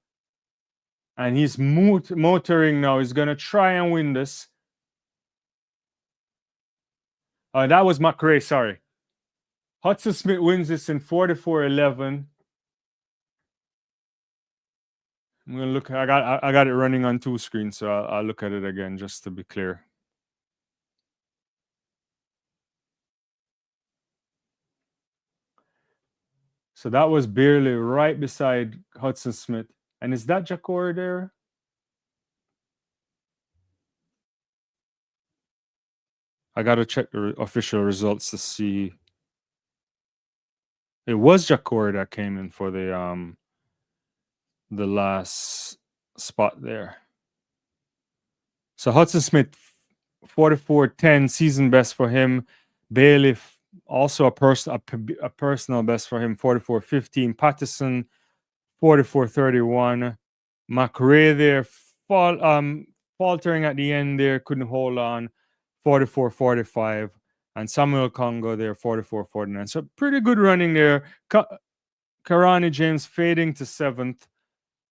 And he's motoring now. He's going to try and win this. That was McRae, sorry. Hudson Smith wins this in 44.11. I'm going to look. I got it running on 2 screens, so I'll look at it again just to be clear. So that was barely right beside Hudson Smith. And is that Jakor there? I got to check the official results to see. It was Jakor that came in for the last spot there. So Hudson Smith, 44.10, season best for him. Bailey, also a personal best for him, 44.15. Patterson, 44.31. McRae there, faltering at the end there, couldn't hold on, 44.45. And Samuel Congo there, 44.49. So pretty good running there. Karani James fading to 7th.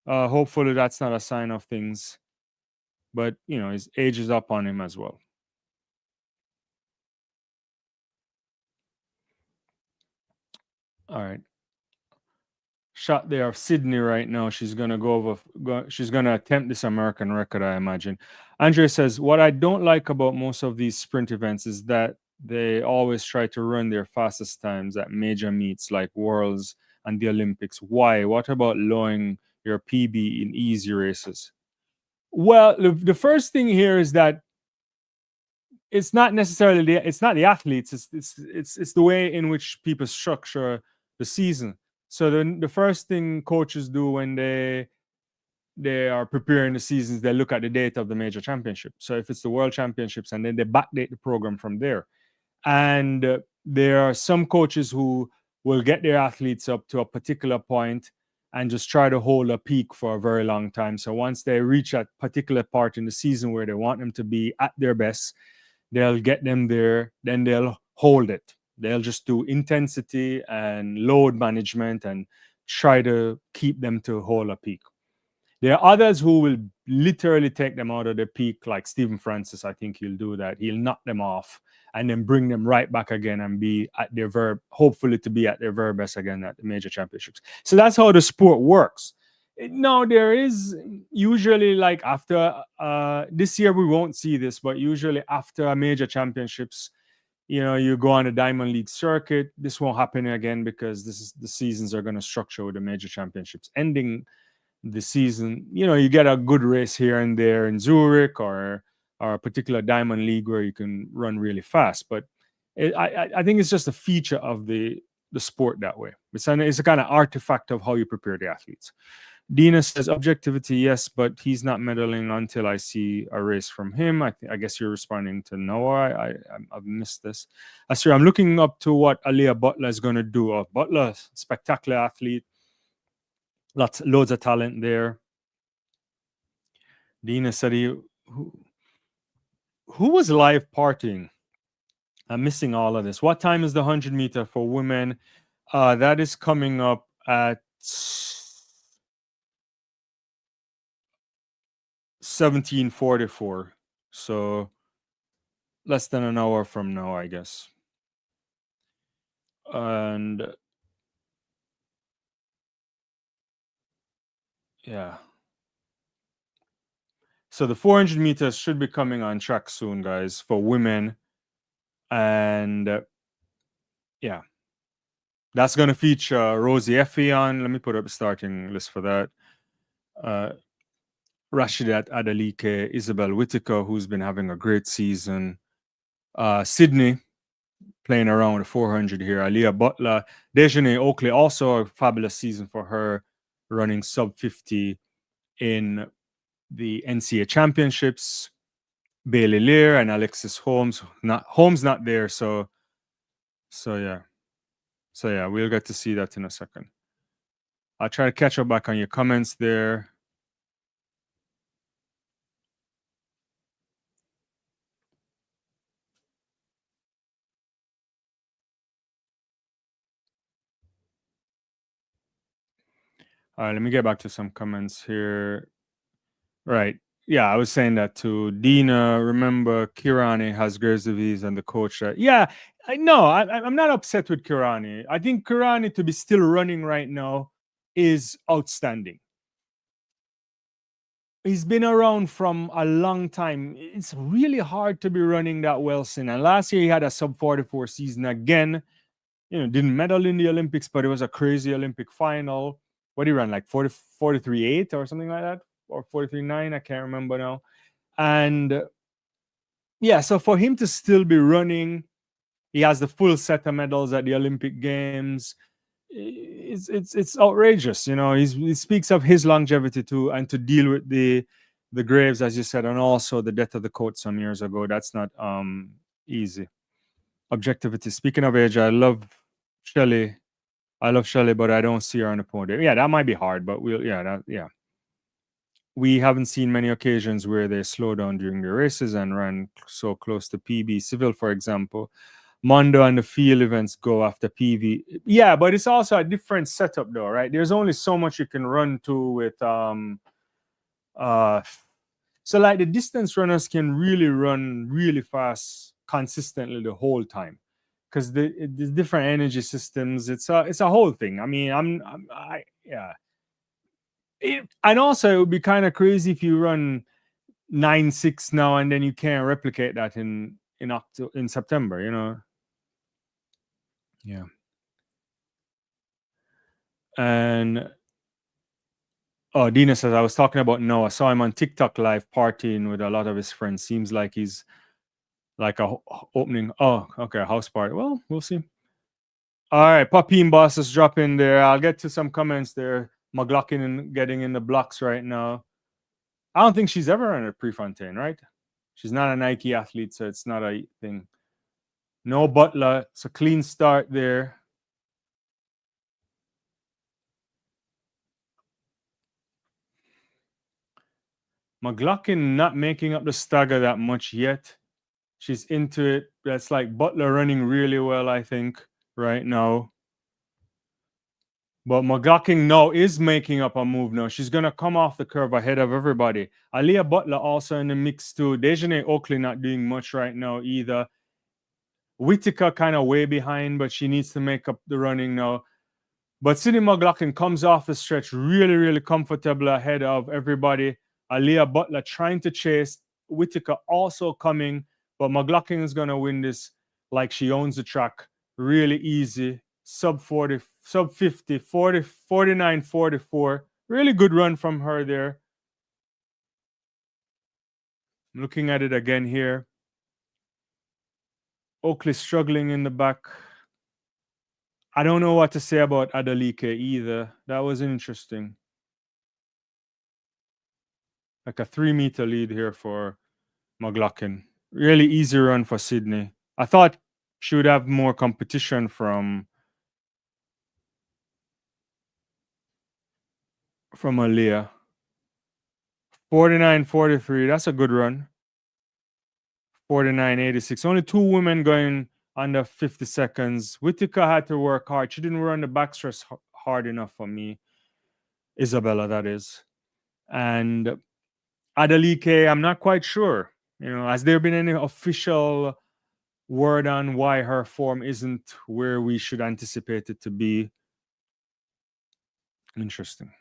Hopefully that's not a sign of things. But, his age is up on him as well. All right. Shot there of Sydney right now. She's going to she's going to attempt this American record, I imagine. Andre says, what I don't like about most of these sprint events is that they always try to run their fastest times at major meets like Worlds and the Olympics. Why? What about lowering your PB in easy races? Well, the first thing here is that it's not necessarily it's not the athletes. It's the way in which people structure the season. So the first thing coaches do when they are preparing the seasons, they look at the date of the major championship. So if it's the World Championships, and then they backdate the program from there. And there are some coaches who will get their athletes up to a particular point and just try to hold a peak for a very long time. So once they reach a particular part in the season where they want them to be at their best, they'll get them there, then they'll hold it. They'll just do intensity and load management and try to keep them to hold a peak. There are others who will literally take them out of the peak, like Stephen Francis. I think he'll do that. He'll knock them off and then bring them right back again and be at their hopefully to be at their very best again at the major championships. So that's how the sport works. Now, there is usually, like, after this year, we won't see this, but usually after major championships, you go on the Diamond League circuit. This won't happen again because the seasons are going to structure with the major championships ending the season. You get a good race here and there in Zurich or a particular Diamond League where you can run really fast. But I think it's just a feature of the sport that way. It's a kind of artifact of how you prepare the athletes. Dina says objectivity, yes, but he's not medaling until I see a race from him. I guess you're responding to Noah. I've missed this. Asir, I'm looking up to what Aliyah Butler is going to do. Butler, spectacular athlete, loads of talent there. Dina said who was live partying? I'm missing all of this. What time is the 100-meter for women? That is coming up at 17:44. So less than an hour from now, I guess. And yeah. So the 400 meters should be coming on track soon, guys, for women. And yeah, that's going to feature Rosie Effie on. Let me put up the starting list for that. Rashidat Adalike, Isabel Whitaker, who's been having a great season. Sydney, playing around with 400 here. Aliyah Butler. Dejane Oakley, also a fabulous season for her, running sub 50 in the NCAA championships. Bailey Lear and Alexis Holmes. Holmes not there, so yeah. So yeah, we'll get to see that in a second. I'll try to catch up back on your comments there. All right, let me get back to some comments here. Right. Yeah, I was saying that to Dina. Remember, Kirani has Graves' disease and the coach. Yeah, I know. I'm not upset with Kirani. I think Kirani to be still running right now is outstanding. He's been around from a long time. It's really hard to be running that well since. And last year he had a sub 44 season again. Didn't medal in the Olympics, but it was a crazy Olympic final. What did he run, like 43.8 or something like that? Or 43.9? I can't remember now. And yeah, so for him to still be running, he has the full set of medals at the Olympic Games. It's outrageous. He speaks of his longevity too, and to deal with the graves, as you said, and also the death of the coach some years ago. That's not easy. Objectivity. Speaking of age, I love Shelley, but I don't see her on the podium. Yeah, that might be hard, but we haven't seen many occasions where they slow down during the races and run so close to PB. Civil, for example, Mondo and the field events go after PV. Yeah, but it's also a different setup though, right? There's only so much you can run to with so like the distance runners can really run really fast consistently the whole time because the different energy systems. It's a whole thing. I mean, yeah. And also it would be kind of crazy if you run 9.6 now and then you can't replicate that in September, Yeah. And Dina says, I was talking about Noah. I saw him on TikTok live partying with a lot of his friends. Seems like he's like a opening. Oh, okay, a house party. Well, we'll see. All right, Papine Boss is dropping there. I'll get to some comments there. McLaughlin getting in the blocks right now. I don't think she's ever run a Prefontaine, right? She's not a Nike athlete, so it's not a thing. No Butler. It's a clean start there. McLaughlin not making up the stagger that much yet. She's into it. That's like Butler running really well, I think, right now. But McLaughlin now is making up a move now. She's going to come off the curve ahead of everybody. Aliyah Butler also in the mix too. Dejane Oakley not doing much right now either. Whitaker kind of way behind, but she needs to make up the running now. But Sydney McLaughlin comes off the stretch really, really comfortable ahead of everybody. Aliyah Butler trying to chase. Whitaker also coming, but McLaughlin is going to win this like she owns the track. Really easy. Sub 40, sub 50, 40, 49, 44. Really good run from her there. Looking at it again here. Oakley struggling in the back. I don't know what to say about Adalike either. That was interesting. like a 3 meter lead here for McLaughlin. Really easy run for Sydney. I thought she would have more competition from Aaliyah. 49.43. That's a good run. 49.86. Only two women going under 50 seconds. Whitaker had to work hard. She didn't run the backstretch hard enough for me. Isabella, that is. And Adelike, I'm not quite sure. Has there been any official word on why her form isn't where we should anticipate it to be? Interesting.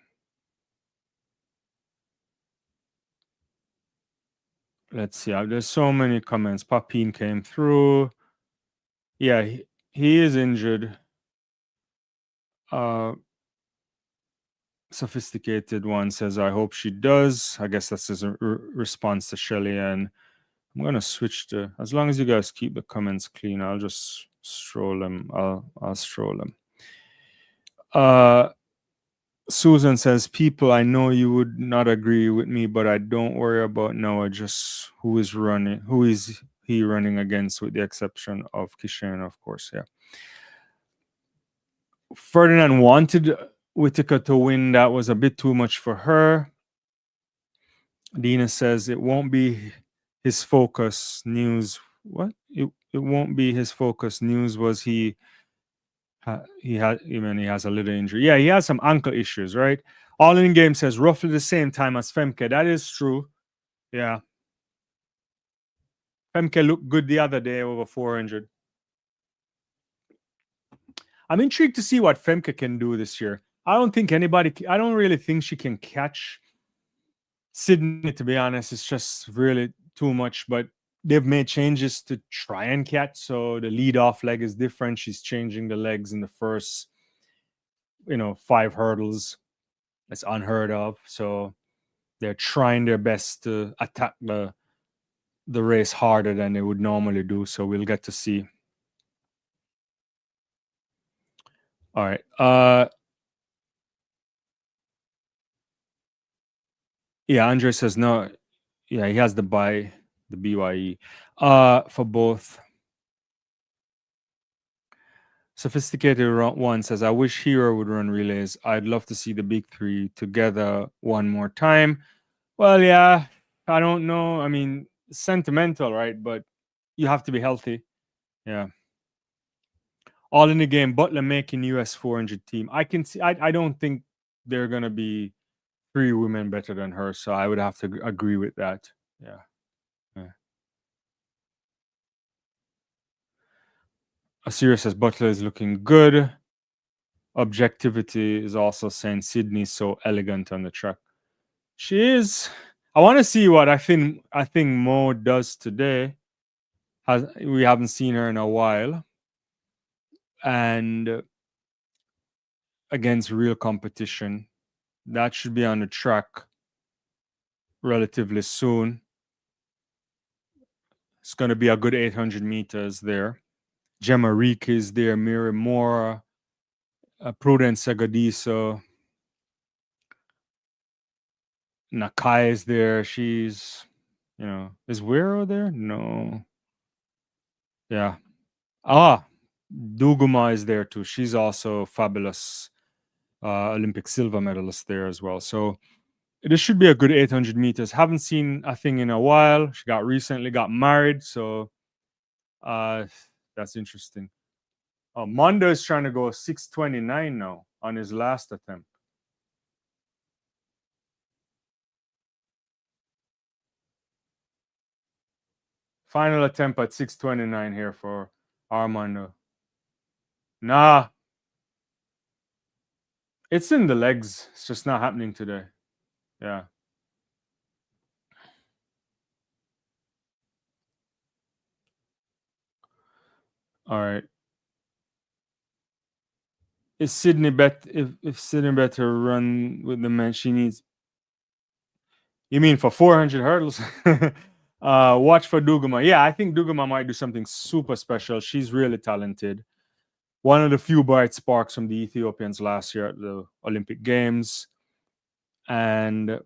Let's see. There's so many comments. Papine came through. Yeah, he is injured. Sophisticated one says, I hope she does. I guess that's his response to Shelly. And I'm going to switch to, as long as you guys keep the comments clean, I'll just stroll them. I'll stroll them. Susan says, people, I know you would not agree with me, but I don't worry about Noah, just who is he running against, with the exception of Kishan, of course. Yeah. Ferdinand wanted Whitaker to win. That was a bit too much for her. Dina says it won't be his focus. News. What? It won't be his focus. News was he has a little injury. Yeah, he has some ankle issues, right? All in game says roughly the same time as Femke. That is true. Yeah. Femke looked good the other day, over 400. I'm intrigued to see what Femke can do this year. I don't really think she can catch Sydney, to be honest. It's just really too much, but they've made changes to try and catch. So the lead off leg is different. She's changing the legs in the first, 5 hurdles. It's unheard of. So they're trying their best to attack the race harder than they would normally do. So we'll get to see. All right. Yeah, Andre says no. Yeah, he has the BYE for both. Sophisticated one says, I wish Hero would run relays. I'd love to see the big three together one more time. Well, yeah, I don't know. I mean, sentimental, right? But you have to be healthy. Yeah. All in the game, Butler making US 400 team. I can see, I don't think they're going to be 3 women better than her. So I would have to agree with that. Yeah. Asira says Butler is looking good. Objectivity is also saying Sydney's so elegant on the track. She is. I want to see what I think Mo does today. We haven't seen her in a while, and against real competition, that should be on the track relatively soon. It's going to be a good 800 meters there. Gemma Reek is there. Miri Moore, Prudence Segadiso. Nakai is there. She's, is Wero there? No. Yeah. Duguma is there too. She's also fabulous. Olympic silver medalist there as well. So this should be a good 800 meters. Haven't seen a thing in a while. She recently got married. So that's interesting. Mondo is trying to go 6:29 now on his last attempt. Final attempt at 6:29 here for Armando. Nah. It's in the legs. It's just not happening today. Yeah. All right. Is Sydney if Sydney better run with the man she needs? You mean for 400 hurdles? Watch for Duguma. Yeah, I think Duguma might do something super special. She's really talented. One of the few bright sparks from the Ethiopians last year at the Olympic Games. And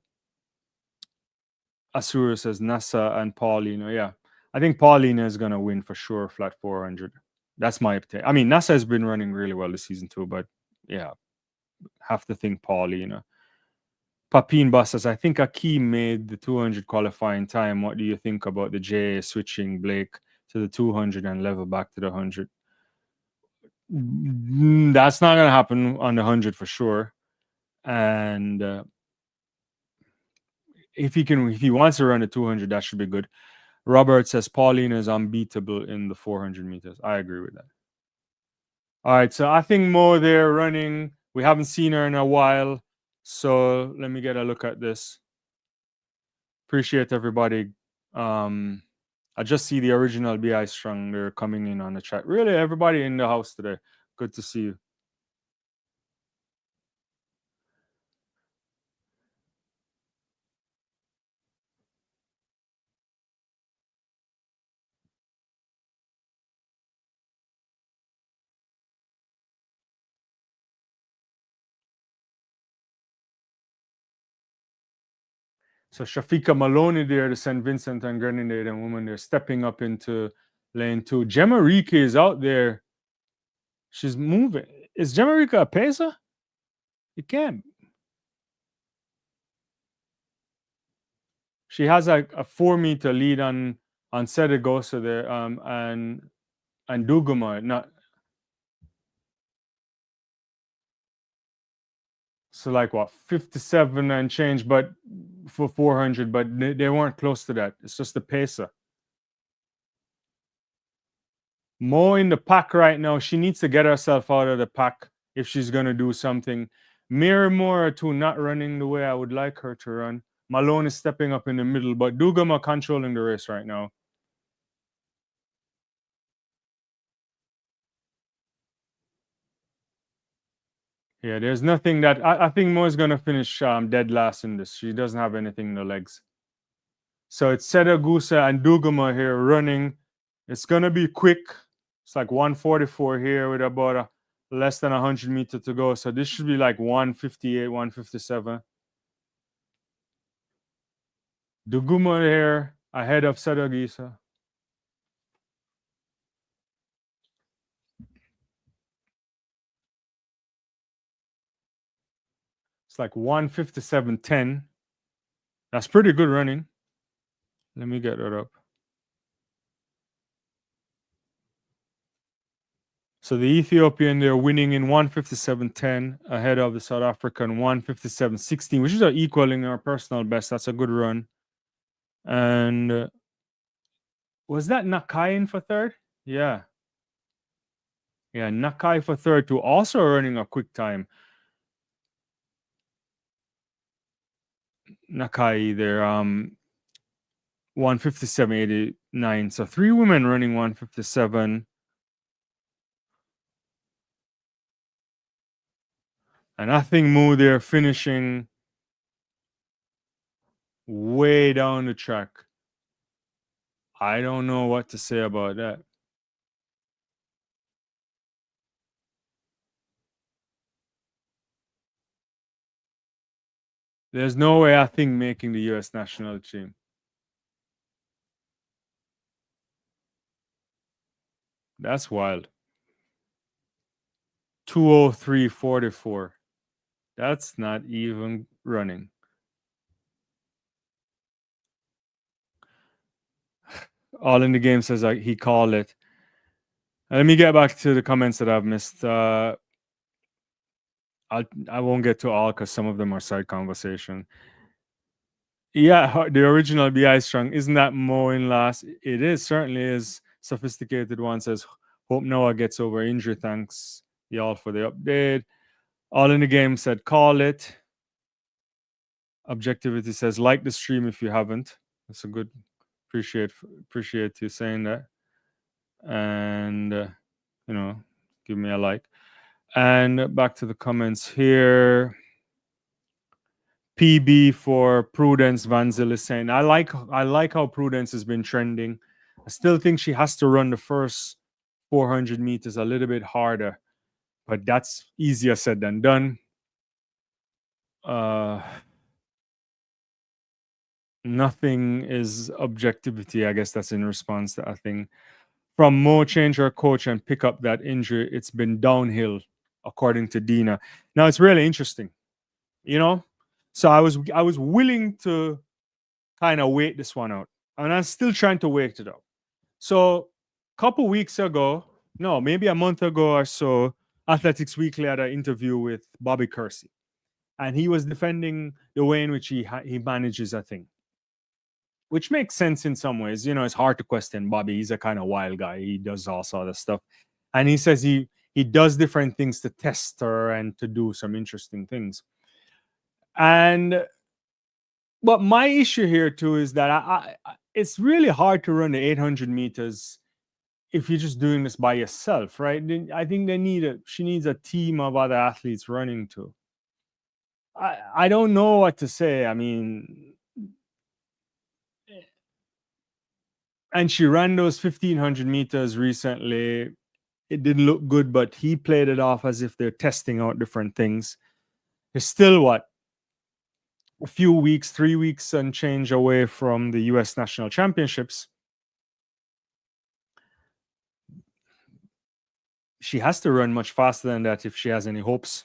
Asura says Nasa and Paulina. Yeah, I think Paulina is gonna win for sure. Flat 400. That's my take. I mean, Nasa has been running really well this season too, but yeah, have to think Paulina. Papine Boss says, I think Akeem made the 200 qualifying time. What do you think about the J switching Blake to the 200 and level back to the 100? That's not gonna happen on the 100 for sure. And if he wants to run the 200, that should be good. Robert says Paulina is unbeatable in the 400 meters. I agree with that. All right, so I think Mo there running. We haven't seen her in a while, so let me get a look at this. Appreciate everybody. I just see the original BI Strong. They're coming in on the chat. Really, everybody in the house today. Good to see you. So Shafika Maloney there, the St. Vincent and Grenadine woman, they're stepping up into lane 2. Gemma Rika is out there. She's moving. Is Gemma Rika a pacer? It can't. She has like a 4-meter lead on Sedegosa there, and Duguma. Not so like what 57 and change, but for 400, but they weren't close to that. It's just the pacer. Mo in the pack right now. She needs to get herself out of the pack if she's gonna do something. Miramora too, not running the way I would like her to run. Malone is stepping up in the middle, but Dugama controlling the race right now. Yeah, there's nothing that I think Mo is gonna finish dead last in this. She doesn't have anything in the legs. So it's Sedagusa and Dugama here running. It's gonna be quick. It's like 144 here with about less than 100 meters to go. So this should be like 158, 157. Duguma here ahead of Sedagusa. It's like 157.10. That's pretty good running. Let me get that up. So the Ethiopian, they're winning in 157.10 ahead of the South African 157.16, which is equaling our personal best. That's a good run. And was that Nakai in for third? Yeah. Yeah, Nakai for third too. Also running a quick time. Nakai there, 157.89. So 3 women running 157. And I think Moo there finishing way down the track. I don't know what to say about that. There's no way I think making the US national team. That's wild. 203.44. That's not even running. All in the game says he called it. Let me get back to the comments that I've missed. I won't get to all because some of them are side conversation. Yeah, the original BI Strong. Isn't that Mo in last? It is, certainly is. Sophisticated one says, hope Noah gets over injury. Thanks, y'all, for the update. All in the game said, call it. Objectivity says, like the stream if you haven't. That's a good, appreciate you saying that. And, give me a like. And back to the comments here. PB for Prudence Van Zyl is saying, I like how Prudence has been trending. I still think she has to run the first 400 meters a little bit harder, but that's easier said than done. Nothing is objectivity. I guess that's in response to that thing. From Mo change our coach and pick up that injury, it's been downhill, according to Dina. Now it's really interesting, you know. So I was willing to kind of wait this one out, and I'm still trying to wait it out. So a couple weeks ago, no, maybe a month ago or so, Athletics Weekly had an interview with Bobby Kersey, and he was defending the way in which he manages a thing, which makes sense in some ways. You know, it's hard to question Bobby. He's a kind of wild guy. He does all sort of stuff, and he says he does different things to test her and to do some interesting things. And but my issue here too is that it's really hard to run the 800 meters if you're just doing this by yourself, right? I think she needs a team of other athletes running too. I don't know what to say. I mean, and she ran those 1500 meters recently. It didn't look good, but he played it off as if they're testing out different things. It's still what, a few weeks, 3 weeks and change away from the US national championships. She has to run much faster than that if she has any hopes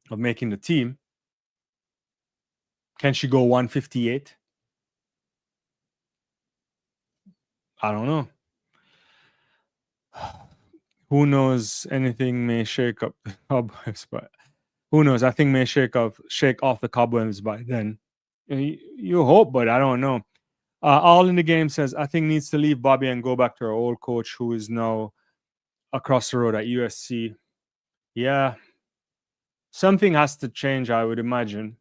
of making the team. Can she go 158? I don't know. Who knows? Anything may shake up the cobwebs, but who knows? I think may shake off the cobwebs by then. You hope, but I don't know. All in the game says I think needs to leave Bobby and go back to our old coach, who is now across the road at USC. Yeah, something has to change, I would imagine,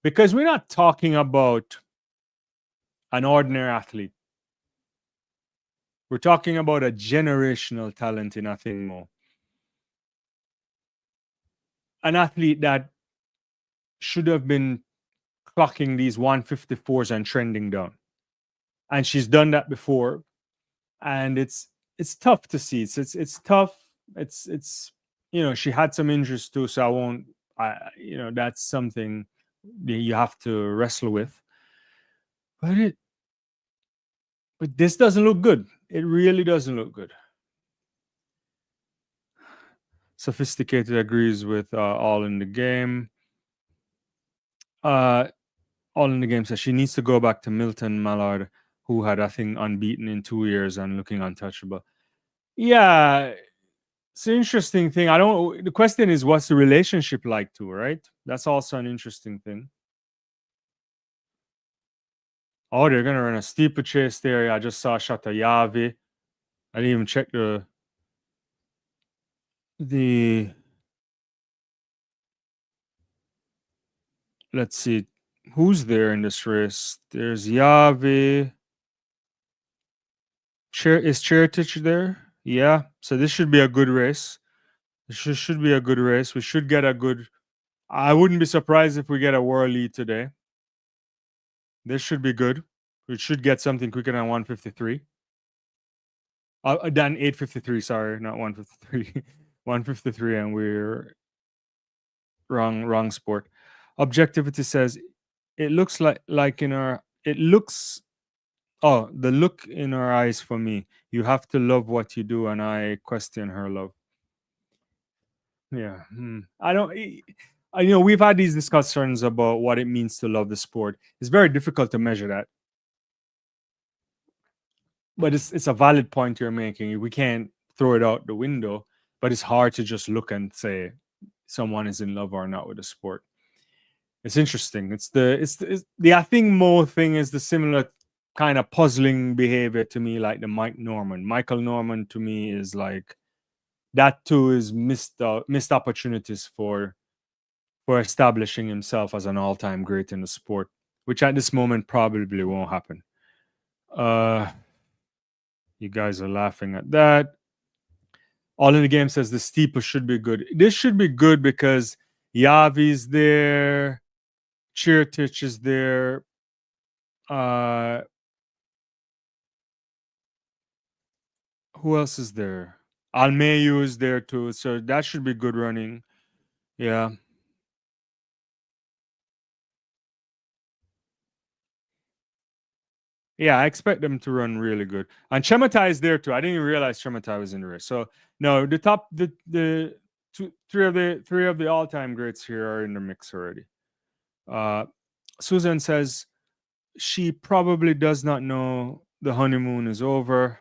because we're not talking about an ordinary athlete. We're talking about a generational talent in nothing more. An athlete that should have been clocking these 154s and trending down. And she's done that before. And it's tough to see. It's tough. It's she had some injuries too, so that's something that you have to wrestle with. But this doesn't look good. It really doesn't look good. Sophisticated agrees with all in the game. All in the game says she needs to go back to Milton Mallard, who had, I think, unbeaten in 2 years and looking untouchable. Yeah, it's an interesting thing. The question is, what's the relationship like too, right? That's also an interesting thing. Oh, they're gonna run a steeplechase there. I just saw Shatayavi. I didn't even check the let's see who's there in this race. There's Yavi. Is Cheritich there? Yeah. So this should be a good race. This should be a good race. We should get a good. I wouldn't be surprised if we get a world lead today. This should be good. We should get something quicker than 153. Than 853. Sorry, not 153. 153, and we're wrong sport. Objectivity says it looks like in our. It looks. Oh, the look in her eyes for me. You have to love what you do, and I question her love. Yeah. I don't. We've had these discussions about what it means to love the sport. It's very difficult to measure that, but it's a valid point you're making. We can't throw it out the window, but it's hard to just look and say someone is in love or not with the sport. It's interesting. It's the I think Mo thing is the similar kind of puzzling behavior to me, like the Michael Norman to me is like that too is missed opportunities for establishing himself as an all-time great in the sport, which at this moment probably won't happen. You guys are laughing at that. All in the game says the steeple should be good. This should be good because Yavi's there, Chirtich is there. Who else is there? Almeyu is there too, so that should be good running. Yeah. Yeah, I expect them to run really good. And Chematai is there too. I didn't even realize Chematai was in the race. So no, the three of the all time greats here are in the mix already. Uh, Susan says she probably does not know the honeymoon is over.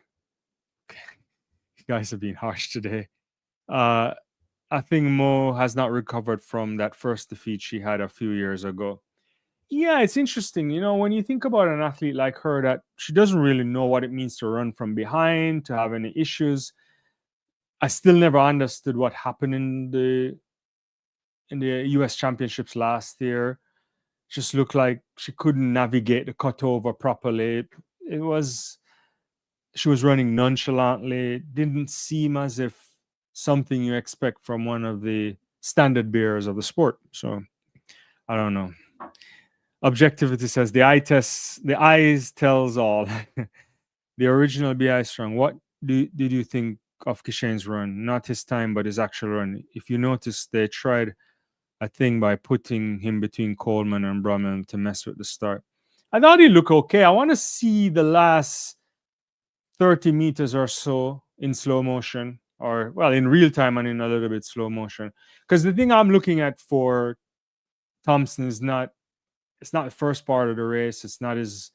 You guys are being harsh today. Uh, I think Mo has not recovered from that first defeat she had a few years ago. Yeah, it's interesting. You know, when you think about an athlete like her, that she doesn't really know what it means to run from behind, to have any issues. I still never understood what happened in the US championships last year. Just looked like she couldn't navigate the cutover properly. It was she was running nonchalantly. It didn't seem as if something you expect from one of the standard bearers of the sport. So I don't know. Objectivity says the eyes tells all. The original BI strong. What did you think of Kishane's run? Not his time, but his actual run. If you notice, they tried a thing by putting him between Coleman and Brummel to mess with the start. I thought he looked okay. I want to see the last 30 meters or so in slow motion, or well, in real time and in a little bit slow motion. Because the thing I'm looking at for Thompson is not it's not the first part of the race. It's not his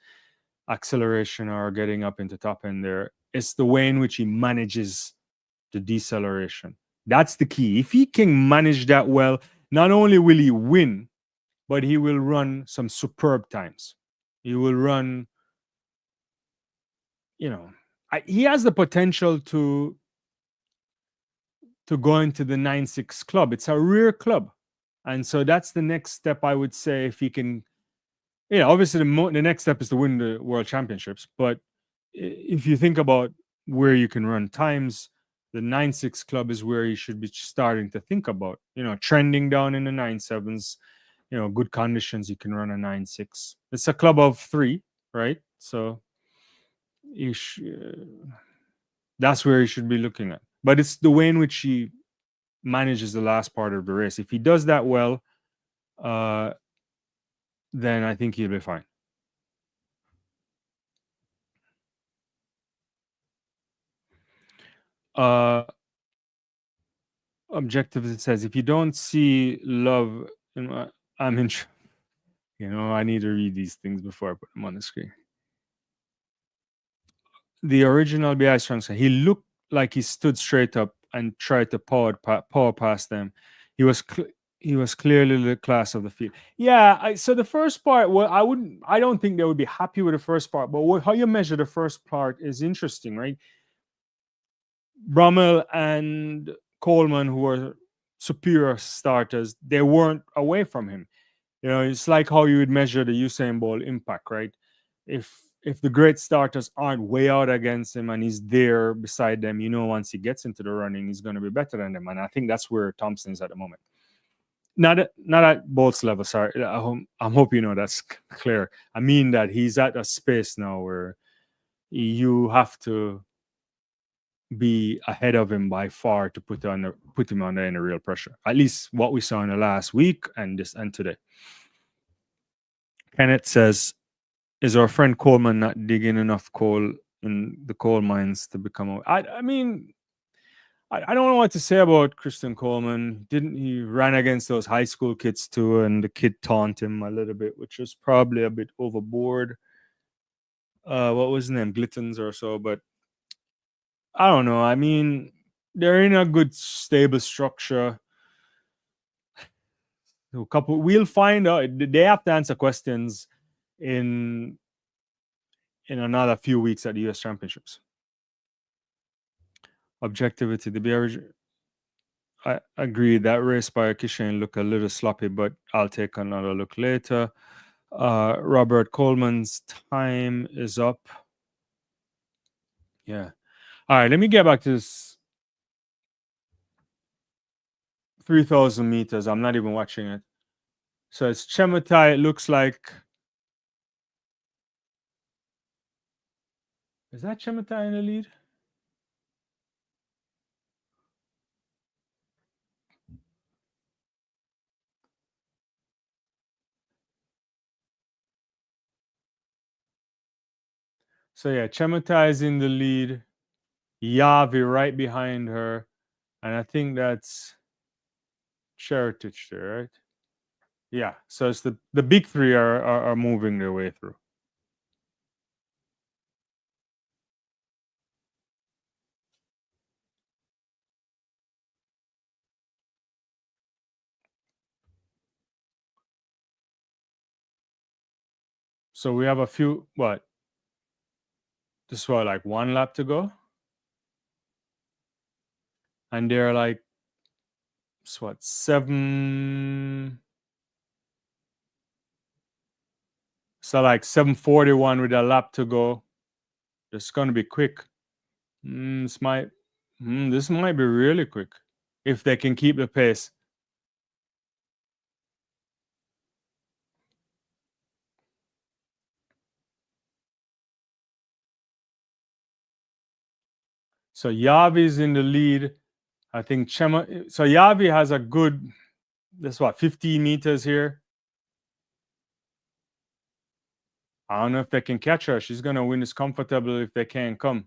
acceleration or getting up into top end there. It's the way in which he manages the deceleration. That's the key. If he can manage that well, not only will he win, but he will run some superb times. He will run, you know, he has the potential to go into the 9-6 club. It's a rare club. And so that's the next step, I would say, if he can. Yeah, obviously the next step is to win the world championships. But if you think about where you can run times, the 9-6 club is where you should be starting to think about. You know, trending down in the 9-7s. You know, good conditions, you can run a 9-6. It's a club of 3, right? So you that's where you should be looking at. But it's the way in which he manages the last part of the race. If he does that well, uh, then I think he'll be fine. Uh, Objective, it says, if you don't see love, in I'm in. You know, I need to read these things before I put them on the screen. The original BI strong, he looked like he stood straight up and tried to power past them. He was he was clearly the class of the field. Yeah, so the first part, well, I don't think they would be happy with the first part, but how you measure the first part is interesting, right? Brummel and Coleman, who were superior starters, they weren't away from him. You know, it's like how you would measure the Usain Bolt impact, right? If the great starters aren't way out against him and he's there beside them, you know, once he gets into the running, he's going to be better than them. And I think that's where Thompson is at the moment. Not at Bolt's level. Sorry, I hope you know that's clear. I mean that he's at a space now where you have to be ahead of him by far to put him under any real pressure. At least what we saw in the last week and today. Kenneth says, "Is our friend Coleman not digging enough coal in the coal mines to become a?" I mean, I don't know what to say about Christian Coleman. Didn't he ran against those high school kids too, and the kid taunted him a little bit, which was probably a bit overboard. What was his name, Glittens or so? But I don't know. I mean, they're in a good stable structure. A couple, we'll find out. They have to answer questions in another few weeks at the U.S. Championships. Objectivity, the average. I agree that race by Kishane looked a little sloppy, but I'll take another look later. Robert Coleman's time is up. Yeah. All right, let me get back to this 3,000 meters. I'm not even watching it. So it's Chemutai. It looks like. Is that Chemutai in the lead? So yeah, Chemata is in the lead. Yavi right behind her. And I think that's Cheritage there, right? Yeah. So it's the big three are moving their way through. So we have a few what? This is what, like one lap to go? And they're like what, 7, so like 7:41 with a lap to go. It's gonna be quick. This might be really quick if they can keep the pace. So Yavi's in the lead. I think Chema. So Yavi has a good. That's what, 15 meters here. I don't know if they can catch her. She's gonna win this comfortably if they can't come.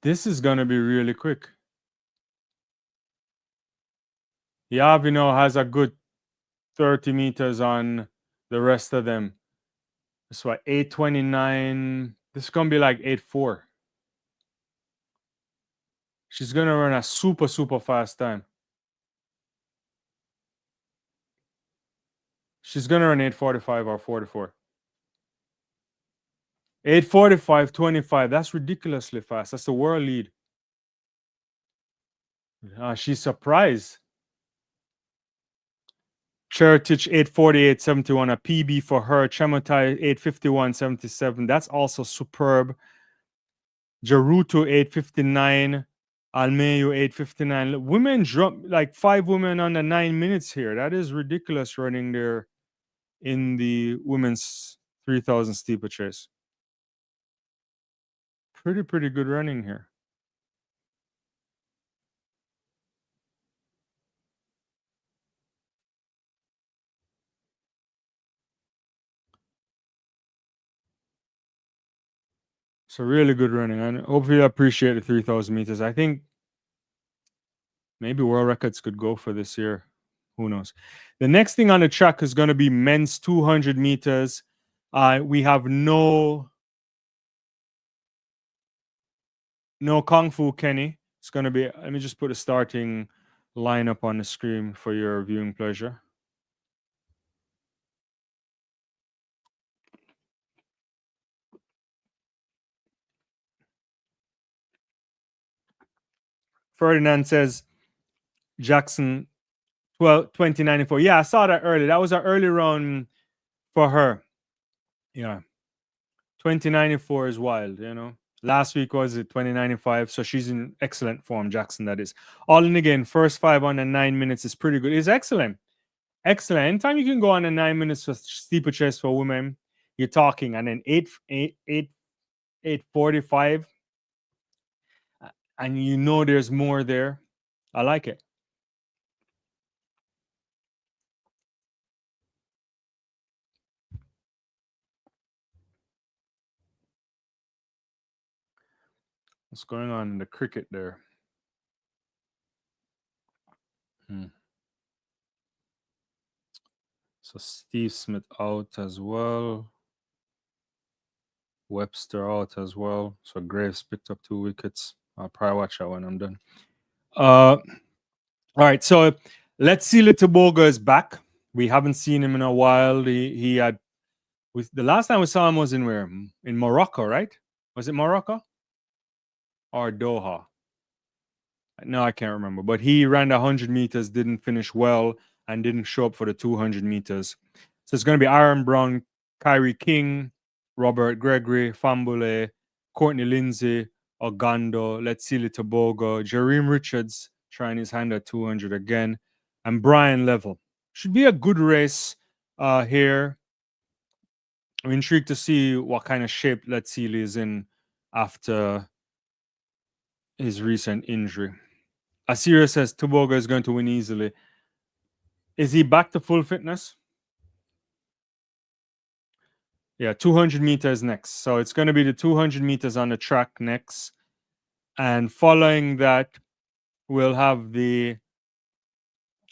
This is gonna be really quick. Yavi now has a good 30 meters on the rest of them. That's what, 8:29. This is gonna be like 8:4. She's gonna run a super, super fast time. She's gonna run 8:45 or 44. 8:45.25. That's ridiculously fast. That's the world lead. She's surprised. Cheritage 8:48.71, a PB for her. Chamotai 8:51.77. That's also superb. Jaruto 8:59. Almeyo 8:59. Women jump like 5 women under 9 minutes here. That is ridiculous running there in the women's 3,000 steeplechase. Pretty good running here. So really good running, and hopefully you appreciate the 3,000 meters. I think maybe world records could go for this year. Who knows? The next thing on the track is going to be men's 200 meters. We have no Kung Fu Kenny. It's going to be. Let me just put a starting lineup on the screen for your viewing pleasure. Ferdinand says Jackson 2094. Yeah, I saw that early. That was an early round for her. Yeah. 2094 is wild, you know. Last week was it 2095, so she's in excellent form, Jackson, that is. All in again, first 5 on the 9 minutes is pretty good. It's excellent. Excellent. Anytime you can go on the 9 minutes for steeplechase for women, you're talking, and then 8:45, and you know there's more there. I like it. What's going on in the cricket there? So Steve Smith out as well. Webster out as well. So Graves picked up 2 wickets. I'll probably watch that when I'm done. All right. So let's see. Litoboga is back. We haven't seen him in a while. He had the last time we saw him was in where? In Morocco, right? Was it Morocco or Doha? No, I can't remember. But he ran the 100 meters, didn't finish well, and didn't show up for the 200 meters. So it's going to be Aaron Brown, Kyrie King, Robert Gregory, Fambule, Courtney Lindsay, Ogando, Letsili Tobogo, Jareem Richards trying his hand at 200 again, and Brian Level. Should be a good race here. I'm intrigued to see what kind of shape Letsili is in after his recent injury. Asira says Tobogo is going to win easily. Is he back to full fitness? Yeah, 200 meters next. So it's going to be the 200 meters on the track next. And following that, we'll have the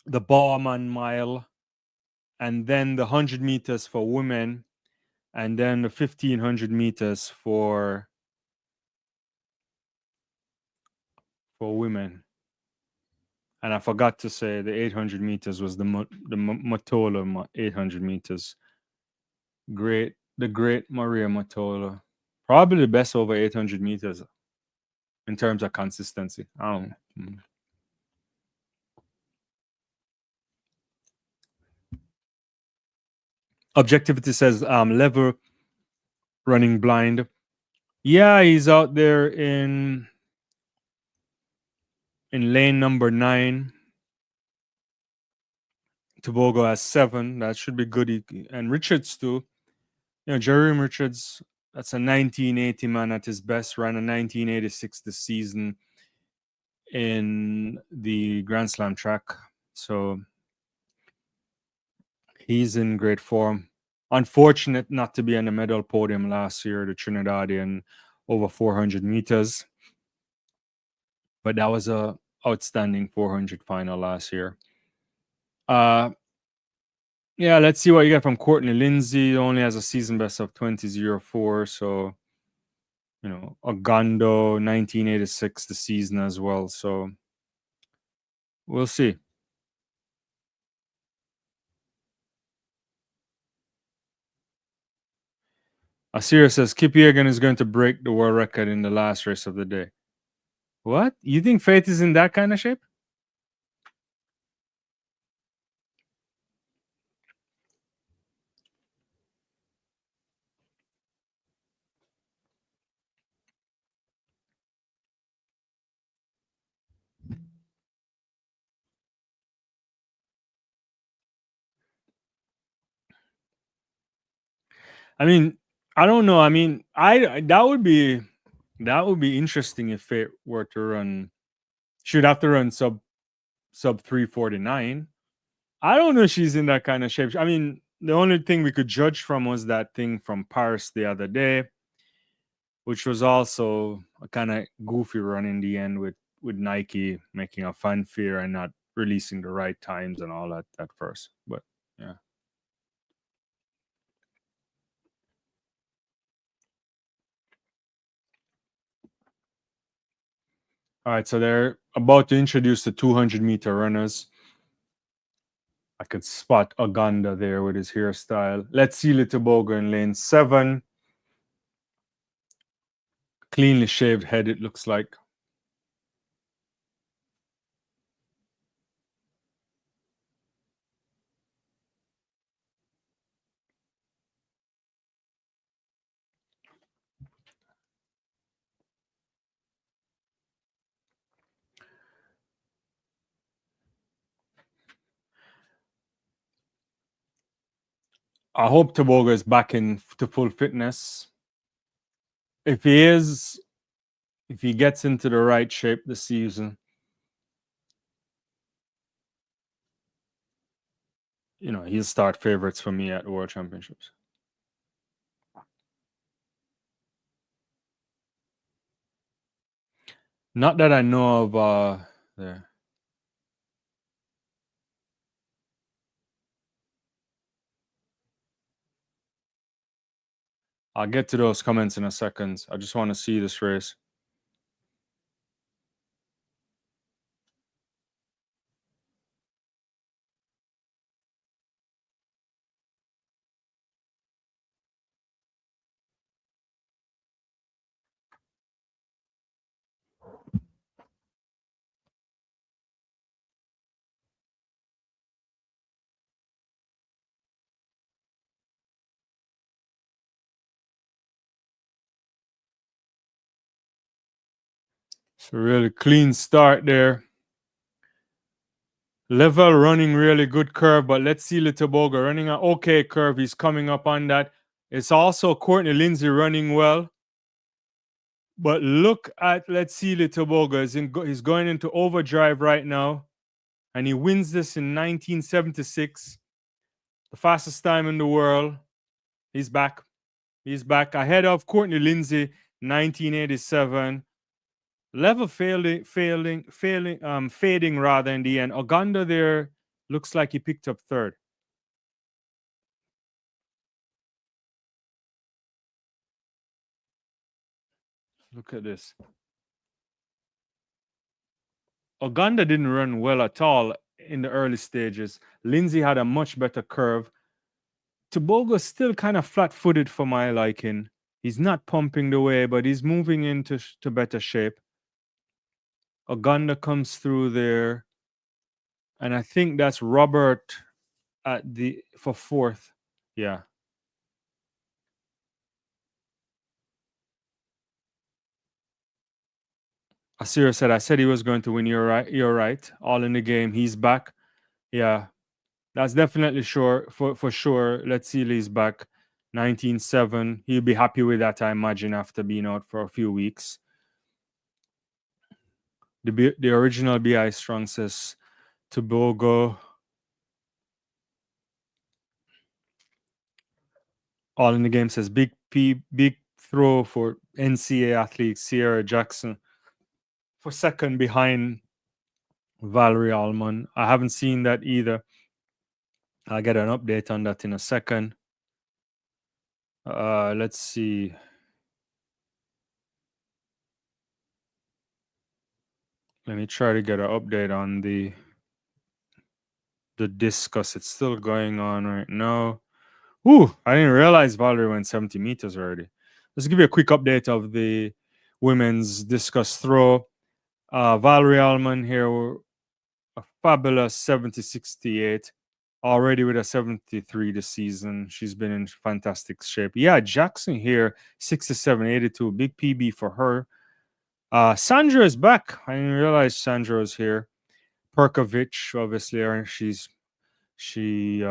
Bowman Mile, and then the 100 meters for women, and then the 1500 meters for women. And I forgot to say the 800 meters was the Matola 800 meters. The great Maria Matola. Probably the best over 800 meters in terms of consistency. I don't know. Objectivity says level running blind. Yeah, he's out there in lane number 9. Tobago has 7. That should be good. And Richards too. Jerome Richards, that's a 1980 man at his best. Ran a 1986 this season in the Grand Slam track. So he's in great form. Unfortunate not to be on the medal podium last year, the Trinidadian over 400 meters. But that was a outstanding 400 final last year. Yeah, let's see what you get from Courtney Lindsay. Only has a season best of 20.04. So, Ogando 1986 the season as well. So we'll see. Asira says Kipiegan is going to break the world record in the last race of the day. What? You think Faith is in that kind of shape? I mean, I don't know. I mean, that would be interesting if Faith were to run. She'd have to run sub 349. I don't know if she's in that kind of shape. I mean, the only thing we could judge from was that thing from Paris the other day, which was also a kind of goofy run in the end with Nike making a fanfare and not releasing the right times and all that at first. But yeah. All right, so they're about to introduce the 200-meter runners. I could spot Uganda there with his hairstyle. Let's see Litobogo in lane 7. Cleanly shaved head, it looks like. I hope Tobogo is back in to full fitness. If he is, if he gets into the right shape this season, he'll start favorites for me at the World Championships. Not that I know of there. I'll get to those comments in a second. I just want to see this race. It's a really clean start there. Level running really good curve, but let's see Litobogo running an okay curve. He's coming up on that. It's also Courtney Lindsay running well. But look at, let's see Litobogo. He's going into overdrive right now. And he wins this in 1976. The fastest time in the world. He's back. He's back ahead of Courtney Lindsay, 1987. Level fading rather in the end. Uganda there looks like he picked up third. Look at this. Uganda didn't run well at all in the early stages. Lindsay had a much better curve. Tobago still kind of flat-footed for my liking. He's not pumping the way, but he's moving into to better shape. Uganda comes through there, and I think that's Robert at the for fourth. Yeah. Asira said, I said he was going to win. You're right. You're right. All in the game. He's back. Yeah. That's definitely sure for sure. Let's see Lee's back. 19-7. He'll be happy with that, I imagine, after being out for a few weeks. The original BI Strong says Tobago. All in the game says big throw for NCA athlete Sierra Jackson for second behind Valerie Allman. I haven't seen that either. I'll get an update on that in a second. Let's see. Let me try to get an update on the discus. It's still going on right now. Ooh, I didn't realize Valerie went 70 meters already. Let's give you a quick update of the women's discus throw. Valerie Allman here, a fabulous 70-68, already with a 73 this season. She's been in fantastic shape. Yeah, Jackson here, 67-82, big PB for her. Sandra is back. I didn't realize Sandra was here. Perkovich, obviously, she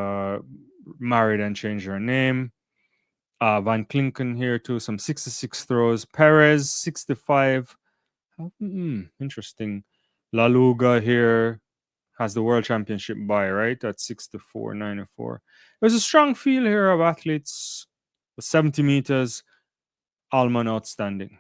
married and changed her name. Van Klinken here too, some 66 throws. Perez, 65. Interesting. La Luga here has the world championship bye, right? At 64.94. There's a strong field here of athletes. 70 meters, Alman outstanding.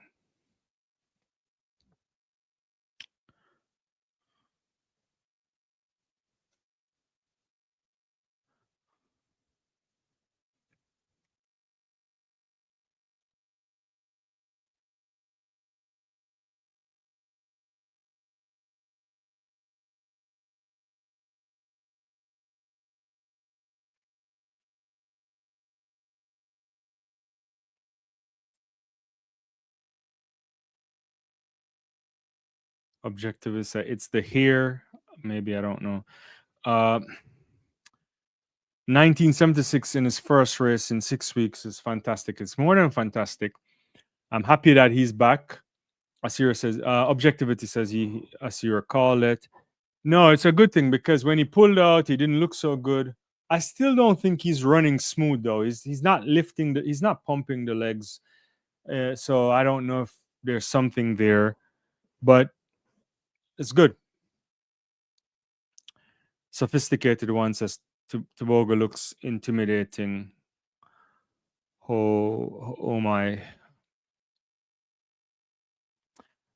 Objective is it's the here. Maybe I don't know. 1976 in his first race in 6 weeks is fantastic. It's more than fantastic. I'm happy that he's back. Asira says, objectivity says he, as you recall it. No, it's a good thing because when he pulled out, he didn't look so good. I still don't think he's running smooth though. He's not lifting he's not pumping the legs. So I don't know if there's something there, but it's good. Sophisticated one says Tobago looks intimidating. Oh my.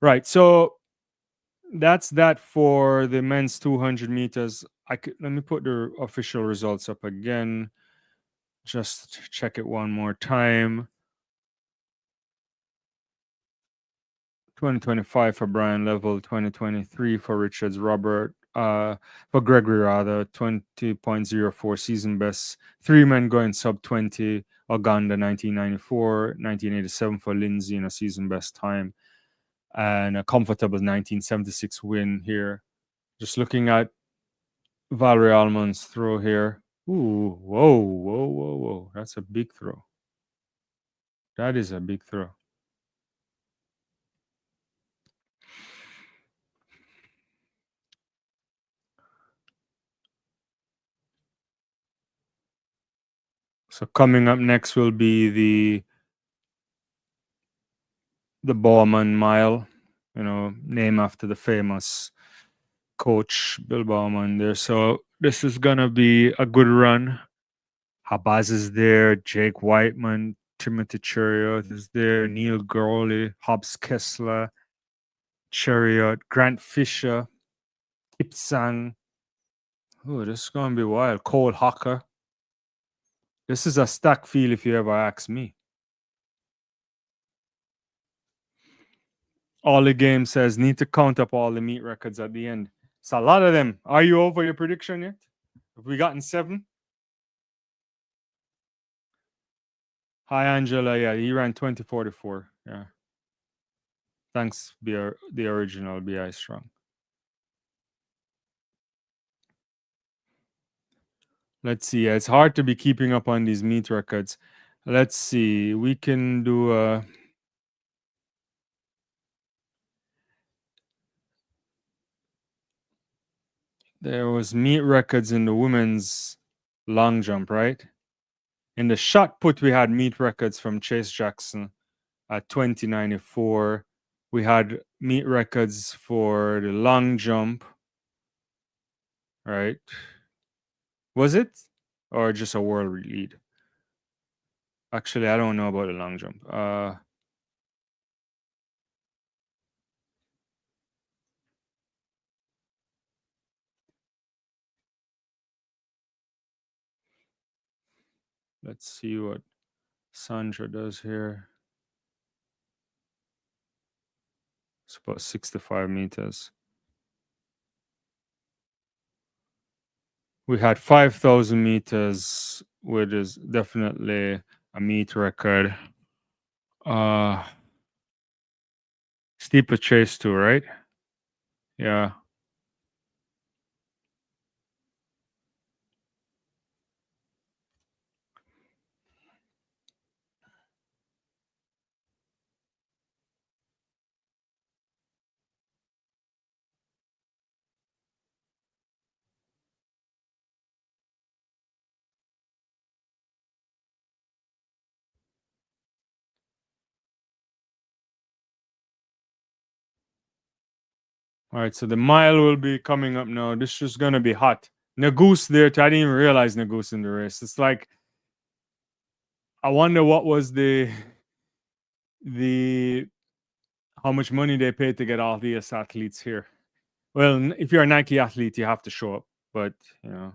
Right. So that's that for the men's 200 meters. Let me put the official results up again. Just check it one more time. 2025 for Brian Level, 2023 for Richards Robert, for Gregory rather, 20.04 season best. 3 men going sub 20, Uganda 1994, 1987 for Lindsay in a season best time, and a comfortable 1976 win here. Just looking at Valerie Almond's throw here. Ooh, whoa. That's a big throw. That is a big throw. So coming up next will be the Bowman Mile, name after the famous coach Bill Bowman there. So this is gonna be a good run. Habaz is there, Jake Whiteman, Timothy Chariot is there. Neil Gurley, Hobbs Kessler, Chariot, Grant Fisher, Kipsang. Oh, this is going to be wild. Cole Hocker. This is a stack field if you ever ask me. All the game says need to count up all the meet records at the end. It's a lot of them. Are you over your prediction yet? Have we gotten 7? Hi, Angela. Yeah, he ran 2044. Yeah. Thanks, the original BI Strong. Let's see. It's hard to be keeping up on these meet records. Let's see. We can do there was meet records in the women's long jump, right? In the shot put, we had meet records from Chase Jackson at 2094. We had meet records for the long jump, right? Was it? Or just a world lead? Actually, I don't know about the long jump. Let's see what Sandra does here. It's about 65 meters. We had 5,000 meters, which is definitely a meet record. Steeplechase too, right? Yeah. All right, so the mile will be coming up now. This is gonna be hot. Nagoose there. I didn't even realize Nagoose in the race. It's like, I wonder what was the how much money they paid to get all these athletes here. Well, if you're a Nike athlete, you have to show up, but you know.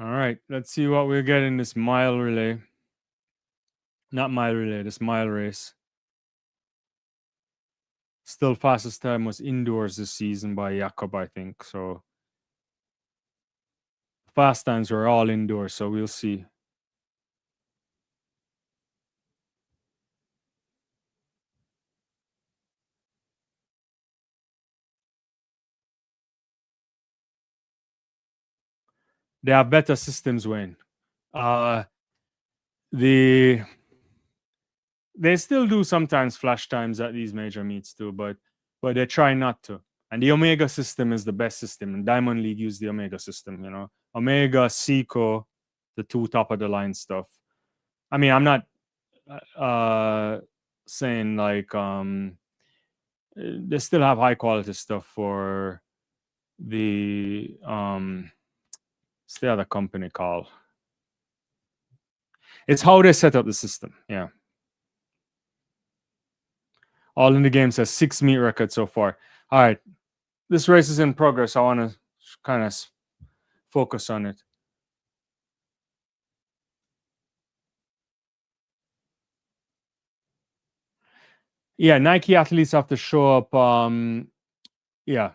All right, let's see what we get in this mile relay. Not mile relay, this mile race. Still fastest time was indoors this season by Jakob, I think. So fast times were all indoors, so we'll see. They have better systems, Wayne. They still do sometimes flash times at these major meets too, but they try not to. And the Omega system is the best system. And Diamond League use the Omega system, you know. Omega, Seiko, the 2 top of the line stuff. I mean, I'm not saying like they still have high quality stuff for the what's the other company called? It's how they set up the system. Yeah. All in the game says 6 meet records so far. All right. This race is in progress. I want to kind of focus on it. Yeah, Nike athletes have to show up. Yeah,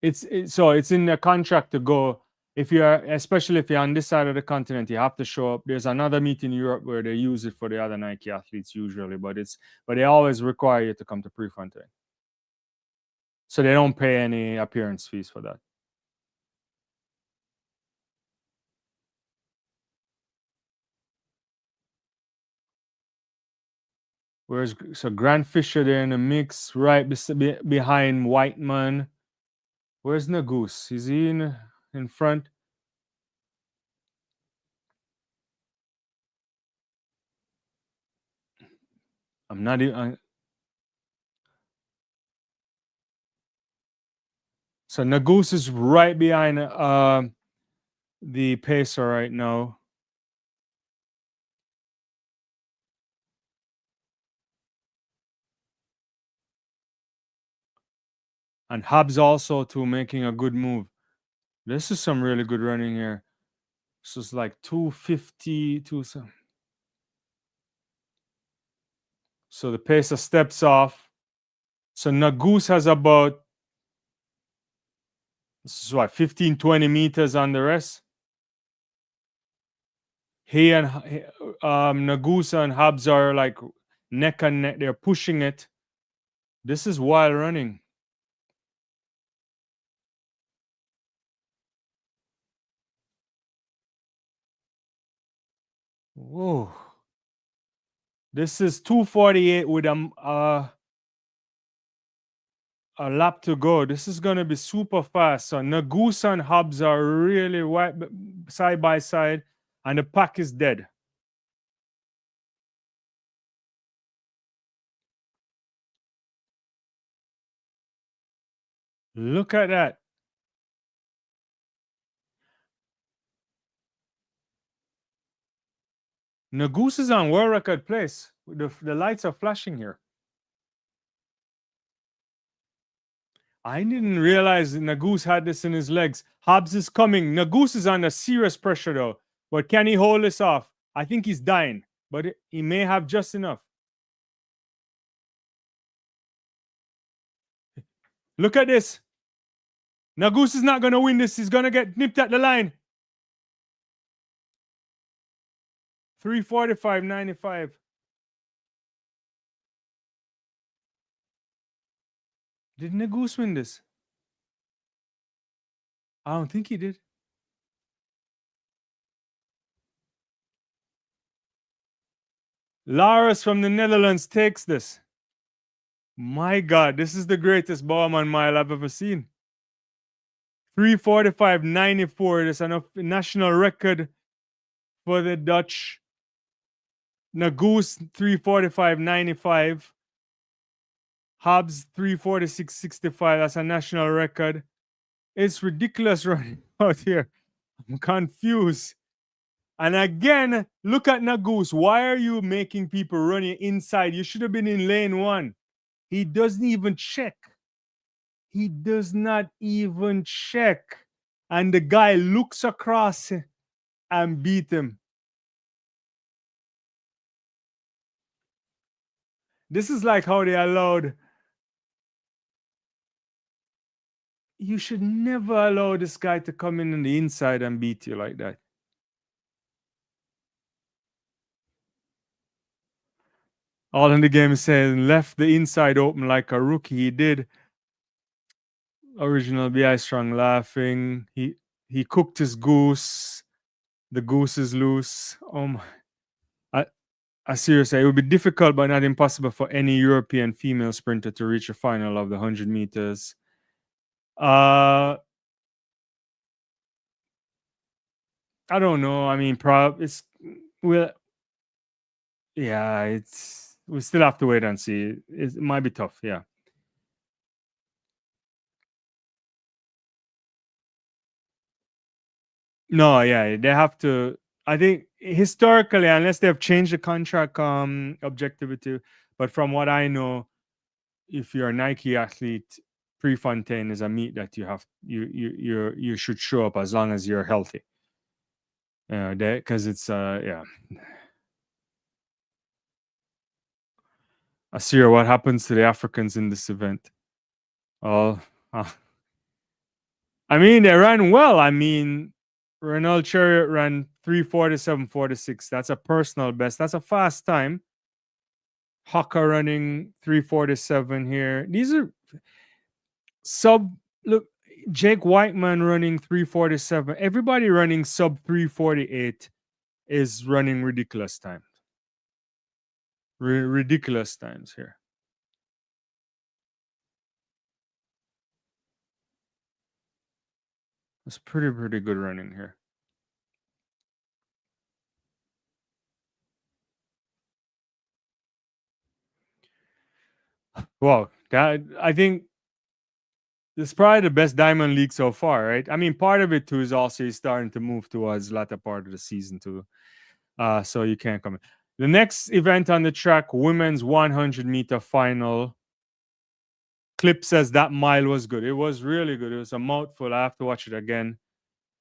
it's in the contract to go. If you're, especially if you're on this side of the continent, you have to show up. There's another meet in Europe where they use it for the other Nike athletes usually, but they always require you to come to Prefontaine. So they don't pay any appearance fees for that. Where's so Grant Fisher there in the mix, right behind Whiteman. Where's Nagoose? Is he in front? I'm not even. So Nagoose is right behind the pacer right now. And Hobbs also too making a good move. This is some really good running here. This is like 250, so the pacer steps off. So Nagoose has about, this is what, 15, 20 meters on the rest. He and Nagusa and Hobbs are like neck and neck. They're pushing it. This is wild running. Whoa. This is 248 with a lap to go. This is going to be super fast. So Nagusa and Hobbs are really side by side, and the pack is dead. Look at that. Nagoose is on world record place. The lights are flashing here. I didn't realize Nagoose had this in his legs. Hobbs is coming. Nagoose is under serious pressure though. But can he hold this off? I think he's dying, but he may have just enough. Look at this. Nagoose is not going to win this. He's going to get nipped at the line. 345.95. Did Nagoose win this? I don't think he did. Laris from the Netherlands takes this. My God, this is the greatest Bowman Mile I've ever seen. 345.94. That's a national record for the Dutch. Nagoose 345.95. Hobbs 346.65. That's a national record. It's ridiculous running out here. I'm confused. And again, look at Nagoose. Why are you making people run you inside? You should have been in lane 1. He doesn't even check. He does not even check. And the guy looks across and beat him. This is like how they allowed. You should never allow this guy to come in on the inside and beat you like that. All in the game is saying left the inside open like a rookie. He did. Original BI Strong laughing. He cooked his goose. The goose is loose. I seriously, it would be difficult but not impossible for any European female sprinter to reach a final of the 100 meters. I don't know. I mean, we still have to wait and see. It might be tough. Yeah. No, yeah, they have to. I think historically, unless they've changed the contract objectivity, but from what I know, if you're a Nike athlete, Prefontaine is a meet that you should show up as long as you're healthy. Because it's yeah. Asir, what happens to the Africans in this event? I mean, they ran well. I mean, Renald Chariot ran 347.46. That's a personal best. That's a fast time. Haka running 347 here. These are look, Jake Whiteman running 347. Everybody running sub 348 is running ridiculous time. Ridiculous times here. It's pretty good running here. Wow, that I think this is probably the best Diamond League so far, right? I mean, part of it too is also he's starting to move towards latter part of the season too. So you can't come in. The next event on the track, women's 100-meter final. Clip says that mile was good. It was really good. It was a mouthful. I have to watch it again.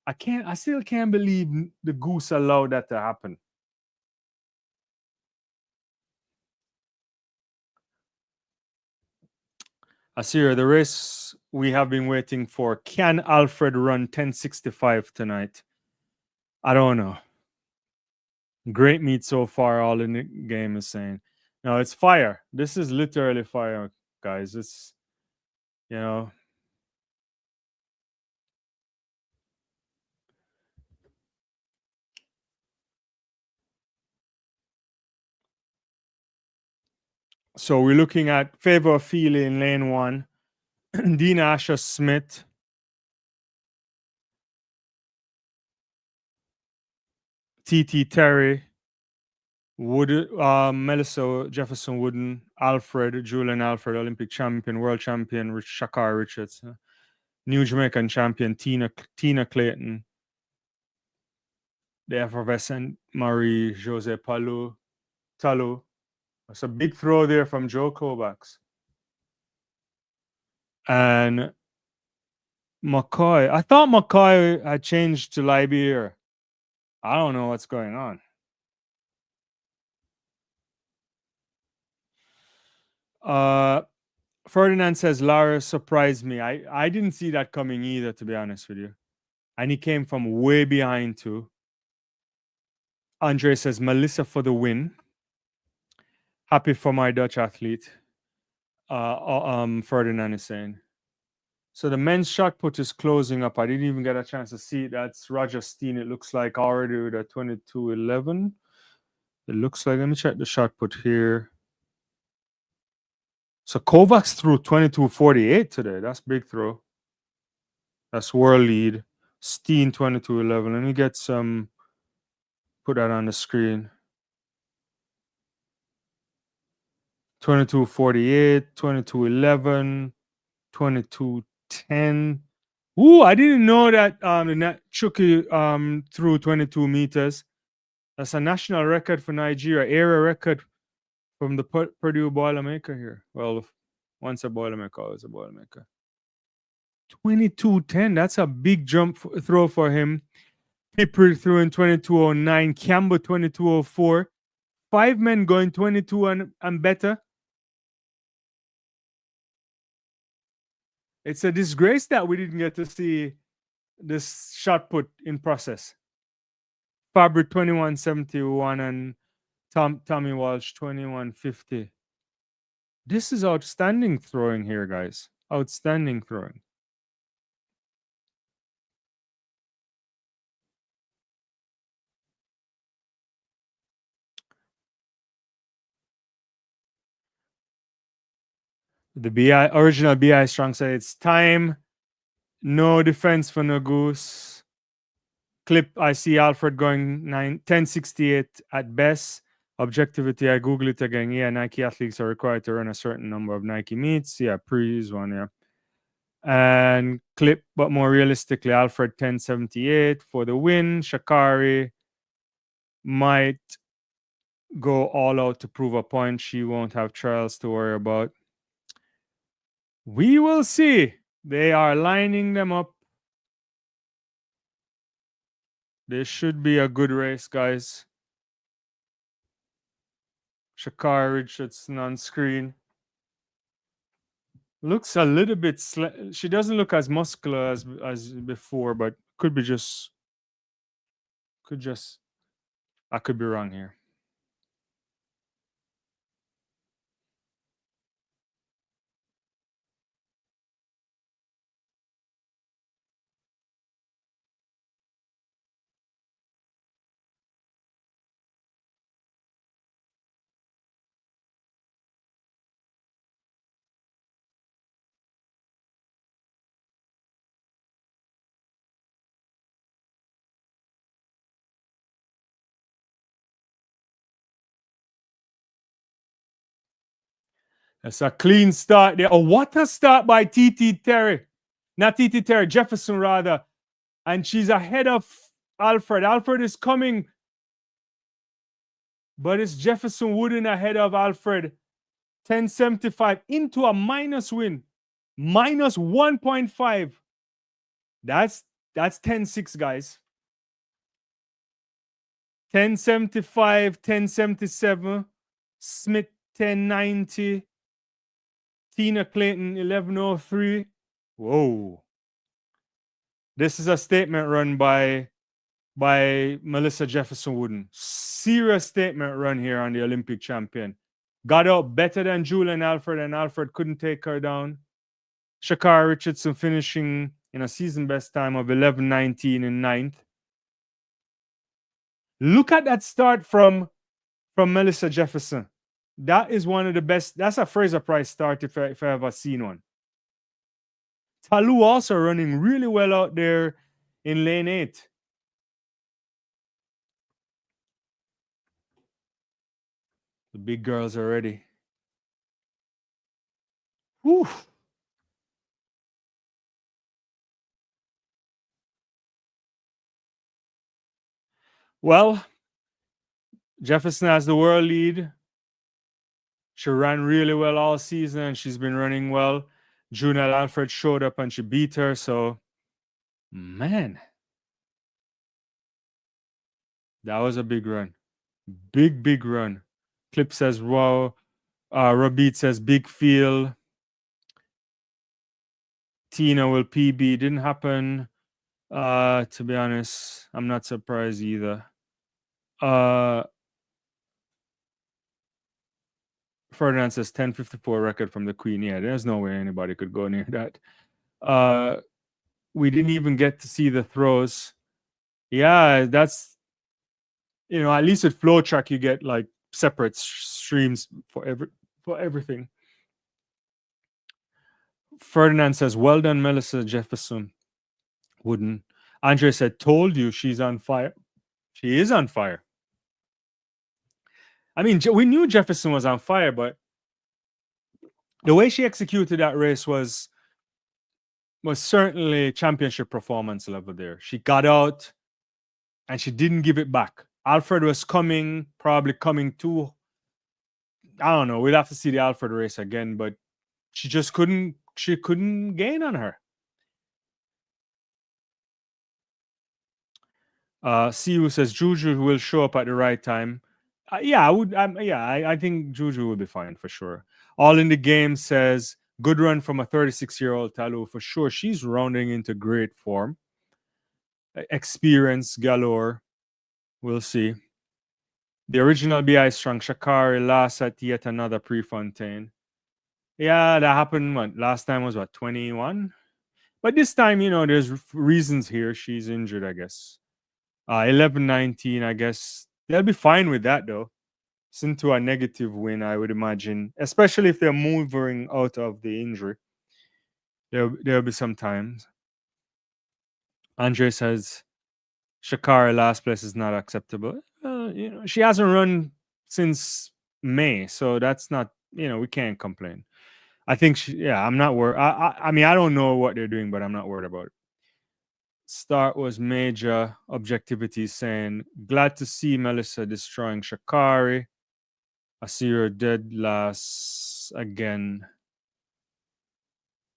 I still can't believe the goose allowed that to happen. Asir, the race we have been waiting for. Can Alfred run 10:65 tonight? I don't know. Great meet so far, all in the game is saying. No, it's fire. This is literally fire, guys. It's, you know. So we're looking at Favor Feely in lane one, Dean Asher Smith, TT Terry, Melissa Jefferson Wooden, Alfred, Julian Alfred, Olympic champion, world champion, Shakar Richards, New Jamaican champion, Tina Clayton, the effervescent Marie Jose Talo. That's a big throw there from Joe Kovacs. And McCoy. I thought McCoy had changed to Liberia. I don't know what's going on. Ferdinand says Lara surprised me. I didn't see that coming either, to be honest with you. And he came from way behind too. Andre says Melissa for the win. Happy for my Dutch athlete. Ferdinand is saying. So the men's shot put is closing up. I didn't even get a chance to see it. That's Roger Steen. It looks like already with a 22:11. It looks like. Let me check the shot put here. So Kovacs threw 22:48 today. That's big throw. That's world lead. Steen 22:11. Let me get some. Put that on the screen. 22:48, 22:11, 22:10. Ooh, I didn't know that Chucky threw 22 meters. That's a national record for Nigeria, area record from the Purdue Boilermaker here. Well, once a Boilermaker, always a Boilermaker. 22:10. That's a big jump throw for him. Piper threw in 22:09. Campbell 22:04. 5 men going 22 and better. It's a disgrace that we didn't get to see this shot put in process. Fabric 21:71 and Tommy Walsh 21:50. This is outstanding throwing here, guys. Outstanding throwing. The original BI Strong said it's time. No defense for no goose. Clip, I see Alfred going 10:68 at best. Objectivity, I Google it again. Yeah, Nike athletes are required to run a certain number of Nike meets. Yeah, pre's one, yeah. And Clip, but more realistically, Alfred 10:78 for the win. Shakari might go all out to prove a point. She won't have trials to worry about. We will see. They are lining them up. This should be a good race, guys. Shakari Richardson on screen. Looks a little bit. She doesn't look as muscular as before, but could be just. I could be wrong here. That's a clean start there. Oh, what a start by TT Terry. Not TT Terry, Jefferson rather. And she's ahead of Alfred. Alfred is coming, but it's Jefferson Wooden ahead of Alfred. 10.75 into a minus win. Minus 1.5. That's 10.6, guys. 10.75, 10.77. Smith 10.90. Tina Clayton 11.03. Whoa. This is a statement run by Melissa Jefferson Wooden. Serious statement run here on the Olympic champion. Got out better than Julian Alfred, and Alfred couldn't take her down. Shakara Richardson finishing in a season best time of 11.19 in ninth. Look at that start from Melissa Jefferson. That is one of the best. That's a Fraser Price start if I ever seen one. Talu also running really well out there in lane 8. The big girls are ready. Whew. Well, Jefferson has the world lead. She ran really well all season and she's been running well. Junel Alfred showed up and she beat her. So, man, that was a big run. Big run. Clip says, wow. Rabit says, big feel. Tina will PB. Didn't happen. To be honest, I'm not surprised either. Ferdinand says 10.54 record from the Queen. Yeah, there's no way anybody could go near that. We didn't even get to see the throws. Yeah, that's, at least with Flow Track you get like separate streams for everything. Ferdinand says, well done, Melissa Jefferson Wooden. Andre said, told you she's on fire. She is on fire. I mean, we knew Jefferson was on fire, but the way she executed that race was certainly championship performance level there. She got out and she didn't give it back. Alfred was probably coming too. I don't know. We'd have to see the Alfred race again, but she just couldn't gain on her. Siu says Juju will show up at the right time. Yeah, I would. I think Juju will be fine for sure. All in the game says good run from a 36-year-old Talu for sure. She's rounding into great form. Experience galore. We'll see. The original BI Strong Shakari last at yet another Prefontaine. Yeah, that happened. Last time was 21? But this time, there's reasons here. She's injured, I guess. 11.19, I guess. They'll be fine with that, though. It's into a negative win, I would imagine. Especially if they're moving out of the injury. There'll be some times. Andre says, Shakara last place is not acceptable. She hasn't run since May, so that's not, we can't complain. I think I'm not worried. I mean, I don't know what they're doing, but I'm not worried about it. Start was major. Objectivity saying, glad to see Melissa destroying Shakari. I see her dead last again.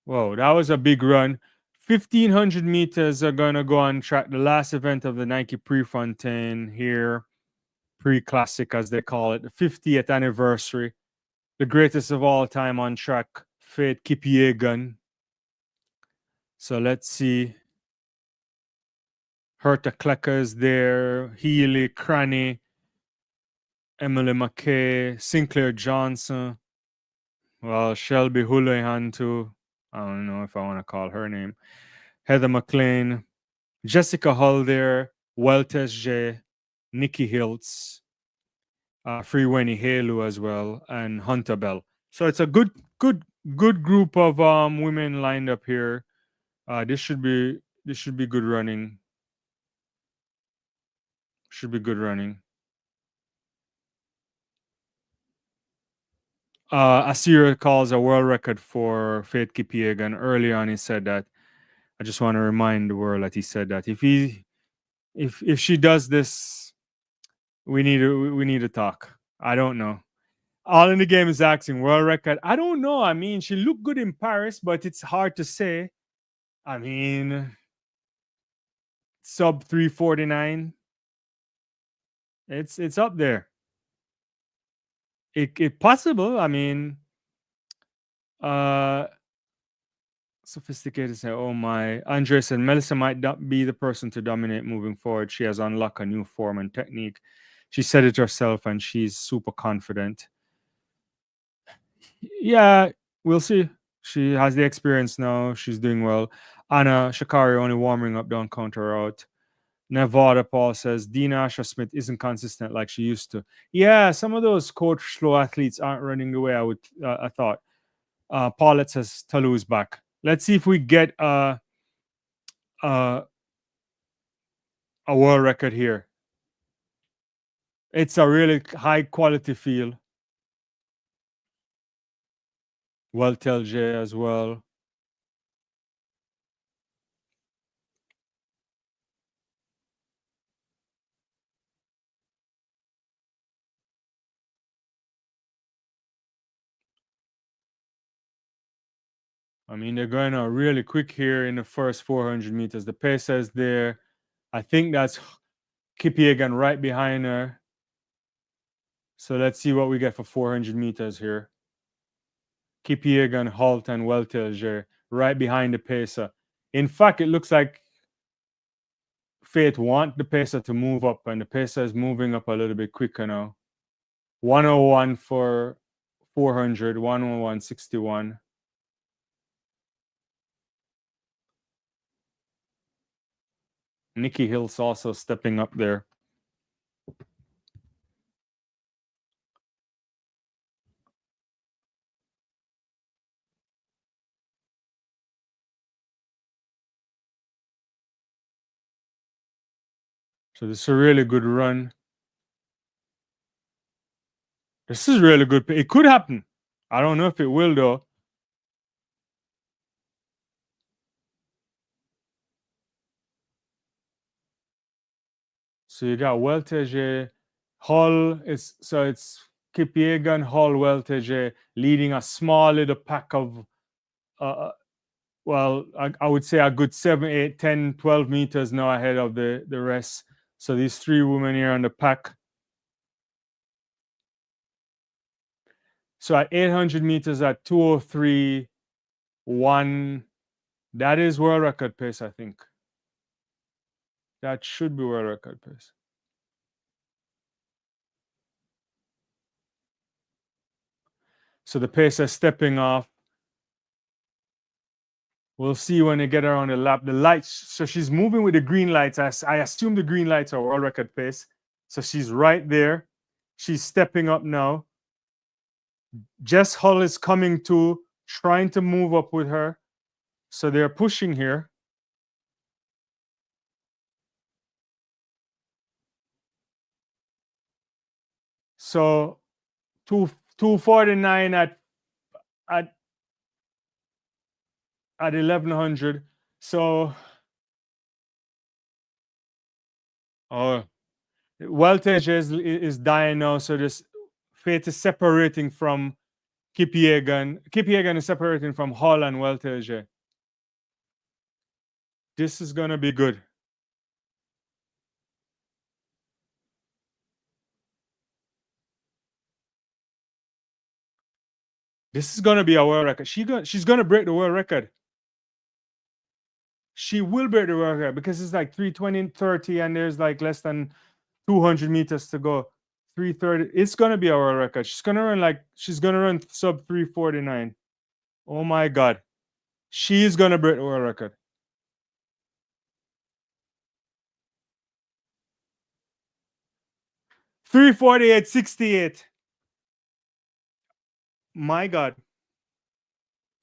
Whoa, that was a big run. 1,500 meters are going to go on track. The last event of the Nike Prefontaine here. Pre-classic, as they call it. The 50th anniversary. The greatest of all time on track. Faith Kipyegon. So let's see. Herta Klecker is there. Healy, Cranny, Emily McKay, Sinclair Johnson. Well, Shelby Houlihan too. I don't know if I want to call her name. Heather McLean, Jessica Hull there, Weltes J, Nikki Hiltz, Freewenny Halu as well, and Hunter Bell. So it's a good group of women lined up here. This should be good running. Should be good running. Asira calls a world record for Faith Kipyegon. Early on, he said that. I just want to remind the world that he said that if she does this, we need to talk. I don't know. All in the game is asking world record. I don't know. I mean, she looked good in Paris, but it's hard to say. I mean, sub 349. It's up there. It possible. I mean, sophisticated say, oh my. Andre said Melissa might not be the person to dominate moving forward. She has unlocked a new form and technique. She said it herself, and she's super confident. Yeah, we'll see. She has the experience now. She's doing well. Anna Shakari only warming up, don't count her out. Nevada Paul says Dina Asher Smith isn't consistent like she used to. Yeah, some of those coach slow athletes aren't running the way I thought. Paulette says Talu's back. Let's see if we get a world record here. It's a really high quality field. Weltelje as well. I mean, they're going out really quick here in the first 400 meters. The pace is there. I think that's Kipyegon right behind her. So let's see what we get for 400 meters here. Kipyegon, Holt, and Weltelje right behind the pacer. In fact, it looks like Faith want the pacer to move up, and the pacer is moving up a little bit quicker now. 101 for 400, 101.61. Nikki Hill's also stepping up there. So this is a really good run. This is really good. It could happen. I don't know if it will, though. So you got Welteje, Hull. It's Kipyegon, Hull, Welteje leading a small little pack of, well, I would say a good 7, 8, 10, 12 meters now ahead of the rest. So these three women here on the pack. So at 800 meters at 2:03.1, that is world record pace, I think. That should be world record pace. So the pace is stepping off. We'll see when they get her on the lap. The lights, so she's moving with the green lights. I assume the green lights are world record pace. So she's right there. She's stepping up now. Jess Hull is coming to, trying to move up with her. So they're pushing here. So 2:49 at 1100. So Weltage is dying now. So this Faith is separating from Kipyegon. Kipyegon is separating from Hull and Weltage. This is gonna be good. This is gonna be a world record. She's gonna break the world record. She will break the world record because it's like 3:20:30 and there's like less than 200 meters to go. 3:30. It's gonna be a world record. She's gonna run sub 3:49. Oh my god. She's gonna break the world record. $3:48.68. My god.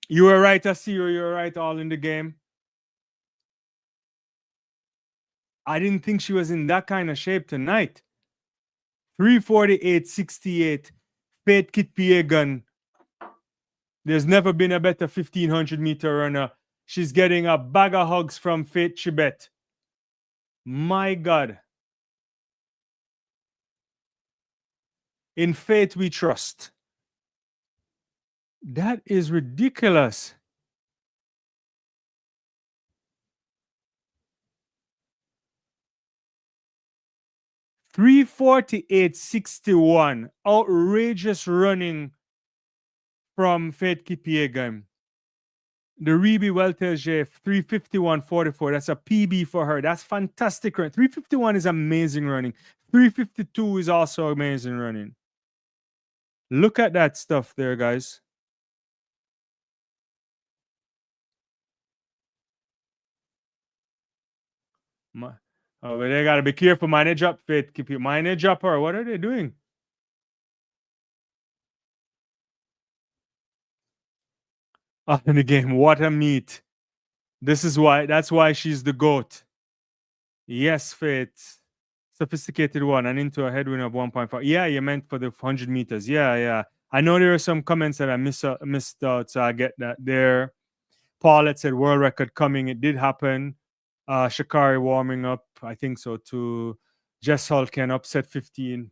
You were right, Asiro. You were right, all in the game. I didn't think she was in that kind of shape tonight. 3:48.68. Faith Kipyegon There's never been a better 1500-meter runner. She's getting a bag of hugs from Faith Chibet. My God. In faith we trust. That is ridiculous. 348.61. Outrageous running from Faith Kipiegan. The Reby Welterje 351.44. That's a PB for her. That's fantastic run. 351 is amazing running. 352 is also amazing running. Look at that stuff there, guys. Oh, but they gotta be careful. Manage up, Faith. Keep you manage up, or what are they doing? Oh, in the game, what a meet. That's why she's the GOAT. Yes, Faith. Sophisticated one and into a headwind of 1.5. Yeah, you meant for the 100 meters. Yeah. I know there are some comments that I missed out, so I get that there. Paulette said world record coming. It did happen. Shakari warming up. I think so too. Jess Hulken upset 15.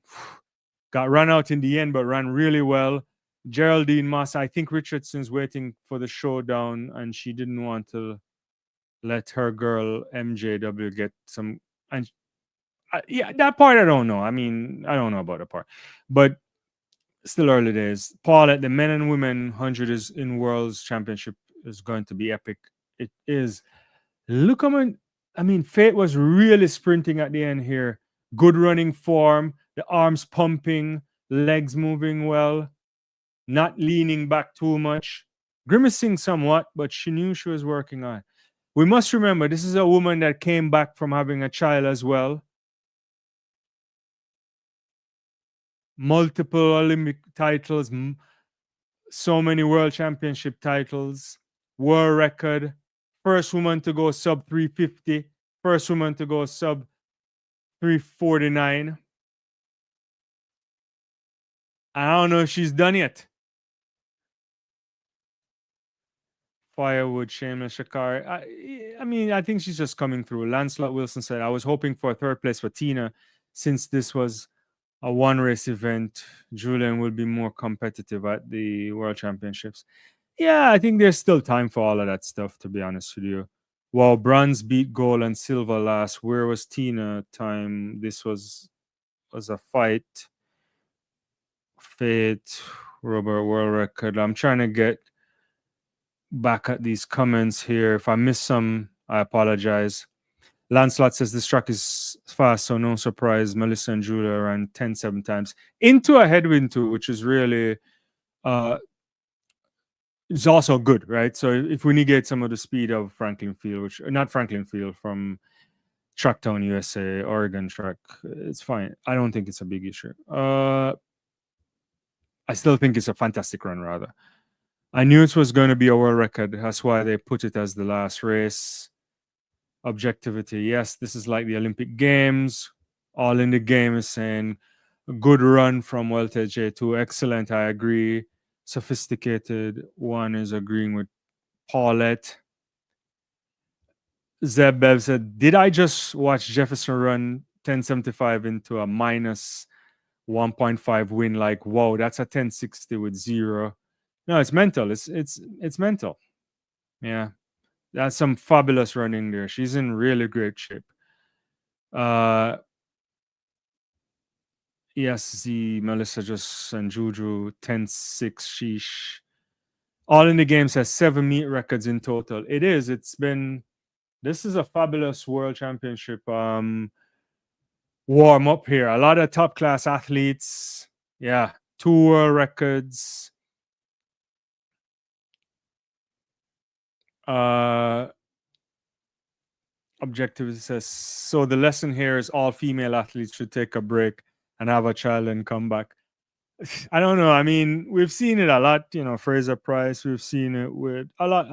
Got run out in the end, but ran really well. Geraldine Moss, I think Richardson's waiting for the showdown, and she didn't want to let her girl MJW get some. And yeah, that part I don't know. I mean, I don't know about that part, but still early days. Paul, at the men and women 100 is in World's Championship is going to be epic. It is. Look, I mean, Fate was really sprinting at the end here. Good running form, the arms pumping, legs moving well, not leaning back too much, grimacing somewhat, but she knew she was working on. We must remember this is a woman that came back from having a child as well. Multiple Olympic titles, so many world championship titles, world record, first woman to go sub 350, first woman to go sub 349. I don't know if she's done yet. Firewood, Shameless Shakari. I mean, I think she's just coming through. Lancelot Wilson said, I was hoping for a third place for Tina since this was a one race event. Julian will be more competitive at the World Championships. Yeah, I think there's still time for all of that stuff, to be honest with you. While bronze beat gold and silver last, where was Tina time? This was a fight. Fate, Robert world record. I'm trying to get back at these comments here. If I miss some, I apologize. Lancelot says this track is fast, so no surprise. Melissa and Julia ran 10-7 times into a headwind too, which is really it's also good, right? So if we negate some of the speed of Franklin Field, which not Franklin Field from Tracktown USA, Oregon track, it's fine. I don't think it's a big issue. I still think it's a fantastic run, rather. I knew it was going to be a world record. That's why they put it as the last race. Objectivity. Yes, this is like the Olympic Games. All in the game is saying good run from Welter J2. Excellent. I agree. Sophisticated one is agreeing with Paulette. Zeb Bev said, did I just watch Jefferson run 1075 into a minus 1.5 win? Like, whoa, that's a 1060 with zero. No, it's mental. It's mental. Yeah. That's some fabulous running there. She's in really great shape. Yes, the Melissa just and Juju 10-6 sheesh. All in the Games has 7 meet records in total. This is a fabulous world championship warm up here. A lot of top class athletes. Yeah, 2 world records. Objective says, so the lesson here is all female athletes should take a break and have a child and come back. I don't know. I mean, we've seen it a lot, Fraser Price. We've seen it with a lot.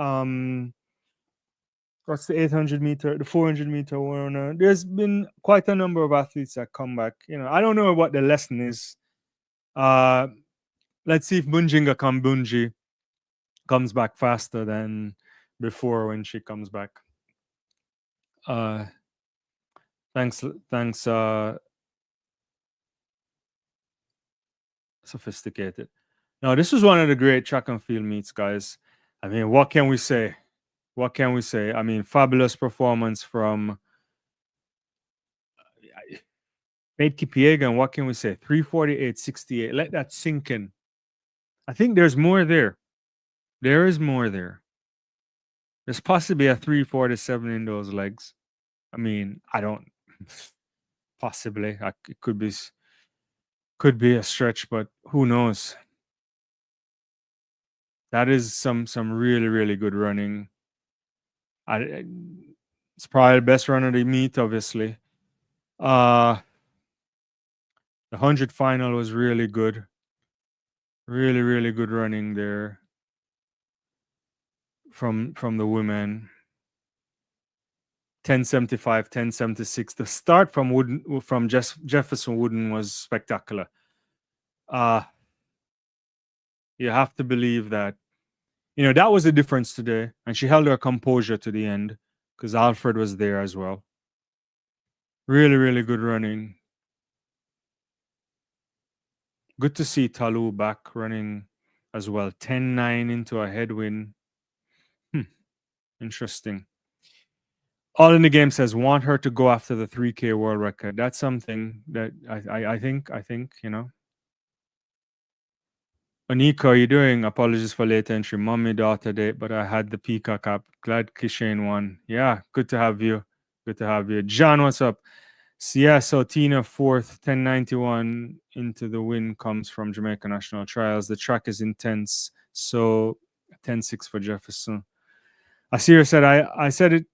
What's the 800 meter, the 400 meter one? There's been quite a number of athletes that come back. I don't know what the lesson is. Let's see if Bunjinga can bunji. comes back faster than before when she comes back. Uh, thanks, sophisticated. No, this was one of the great track and field meets, guys. I mean, what can we say? What can we say? I mean, fabulous performance from Nate Kipiegan. What can we say? 348.68. Let that sink in. I think there's more there. There is more there. There's possibly a 347 in those legs. I mean, I don't possibly. It could be a stretch, but who knows? That is some really really good running. It's probably the best run of the meet, obviously. The 100 final was really good. Really really good running there from the women. 1075, 1076. The start from Jefferson Wooden was spectacular. You have to believe that, that was the difference today. And she held her composure to the end because Alfred was there as well. Really, really good running. Good to see Talu back running as well. 10-9 into a headwind. Interesting. All in the game says want her to go after the 3K world record. That's something that I think, Anika, how you doing? Apologies for late entry. Mommy daughter date, but I had the Peacock app. Glad Kishane won. Yeah, good to have you. Good to have you. John, what's up? So Tina fourth, 1091 into the win comes from Jamaica National Trials. The track is intense. So 10-6 for Jefferson. Asir said I said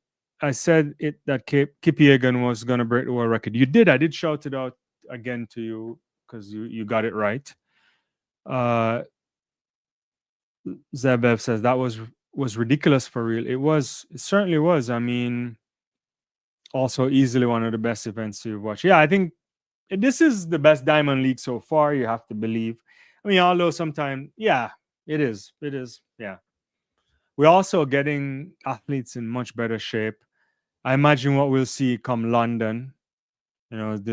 it that Kipiegan was gonna break the world record. You did. I did shout it out again to you because you got it right. Zebev says that was ridiculous for real. It certainly was. I mean, also easily one of the best events to watch. Yeah, I think this is the best Diamond League so far. You have to believe. I mean, although sometimes, yeah, it is. It is. Yeah. We're also getting athletes in much better shape. I imagine what we'll see come London. By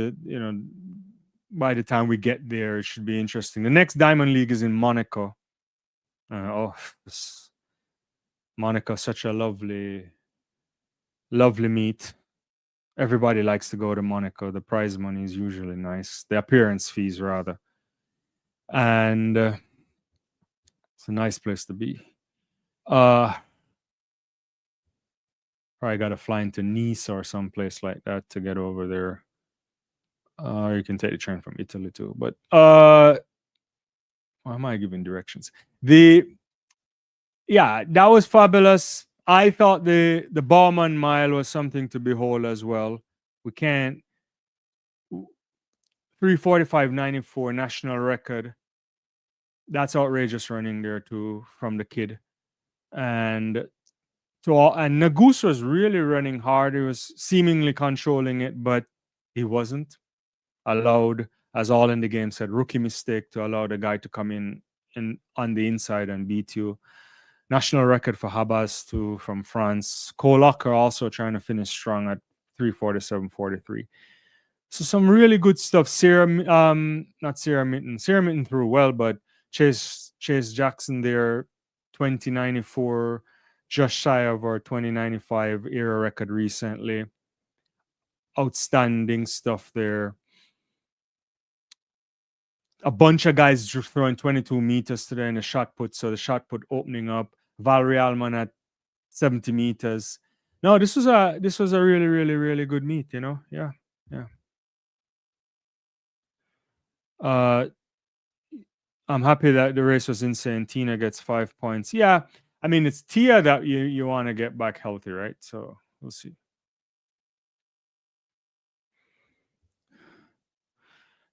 the time we get there, it should be interesting. The next Diamond League is in Monaco. Monaco, such a lovely meet. Everybody likes to go to Monaco. The prize money is usually nice. The appearance fees, rather. And it's a nice place to be. Probably got to fly into Nice or someplace like that to get over there. You can take the train from Italy too. But why am I giving directions? Yeah, that was fabulous. I thought the Bowman Mile was something to behold as well. We can't 3:45.94 national record. That's outrageous running there too from the kid. And Nagus was really running hard. He was seemingly controlling it, but he wasn't allowed, as all in the game said, rookie mistake to allow the guy to come in on the inside and beat you. National record for Habas too from France. Kolocker also trying to finish strong at 3:47.43. So some really good stuff. Not Sarah Mitten. Sarah Mitten threw well, but Chase Jackson there, 2094, just shy of our 2095 era record recently. Outstanding stuff there. A bunch of guys just throwing 22 meters today in the shot put. So the shot put opening up. Valerie Alman at 70 meters. No, this was a really, really, really good meet, Yeah. I'm happy that the race was insane. Tina gets 5 points. Yeah. I mean, it's Tia that you want to get back healthy, right? So we'll see.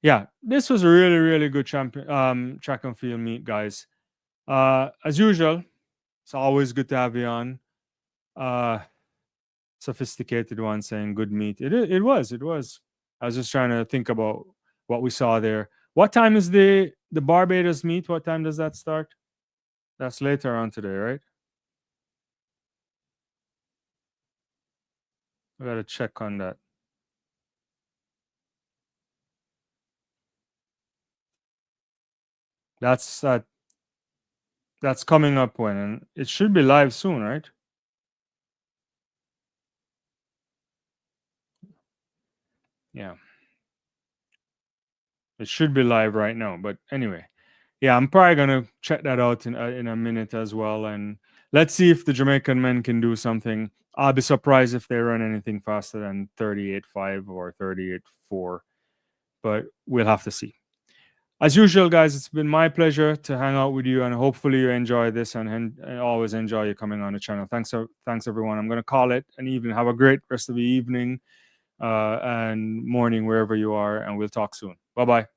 Yeah, this was a really, really good track and field meet, guys. As usual, it's always good to have you on. Sophisticated one saying good meet. It was. I was just trying to think about what we saw there. What time is the Barbados meet? What time does that start? That's later on today, right? I gotta check on that. That's that's coming up when, and it should be live soon, right? Yeah, it should be live right now. But anyway, yeah, I'm probably gonna check that out in a minute as well, and let's see if the Jamaican men can do something. I'll be surprised if they run anything faster than 38.5 or 38.4, but we'll have to see. As usual, guys, it's been my pleasure to hang out with you, and hopefully you enjoy this and always enjoy you coming on the channel. Thanks everyone. I'm going to call it an evening. Have a great rest of the evening and morning wherever you are, and we'll talk soon. Bye bye.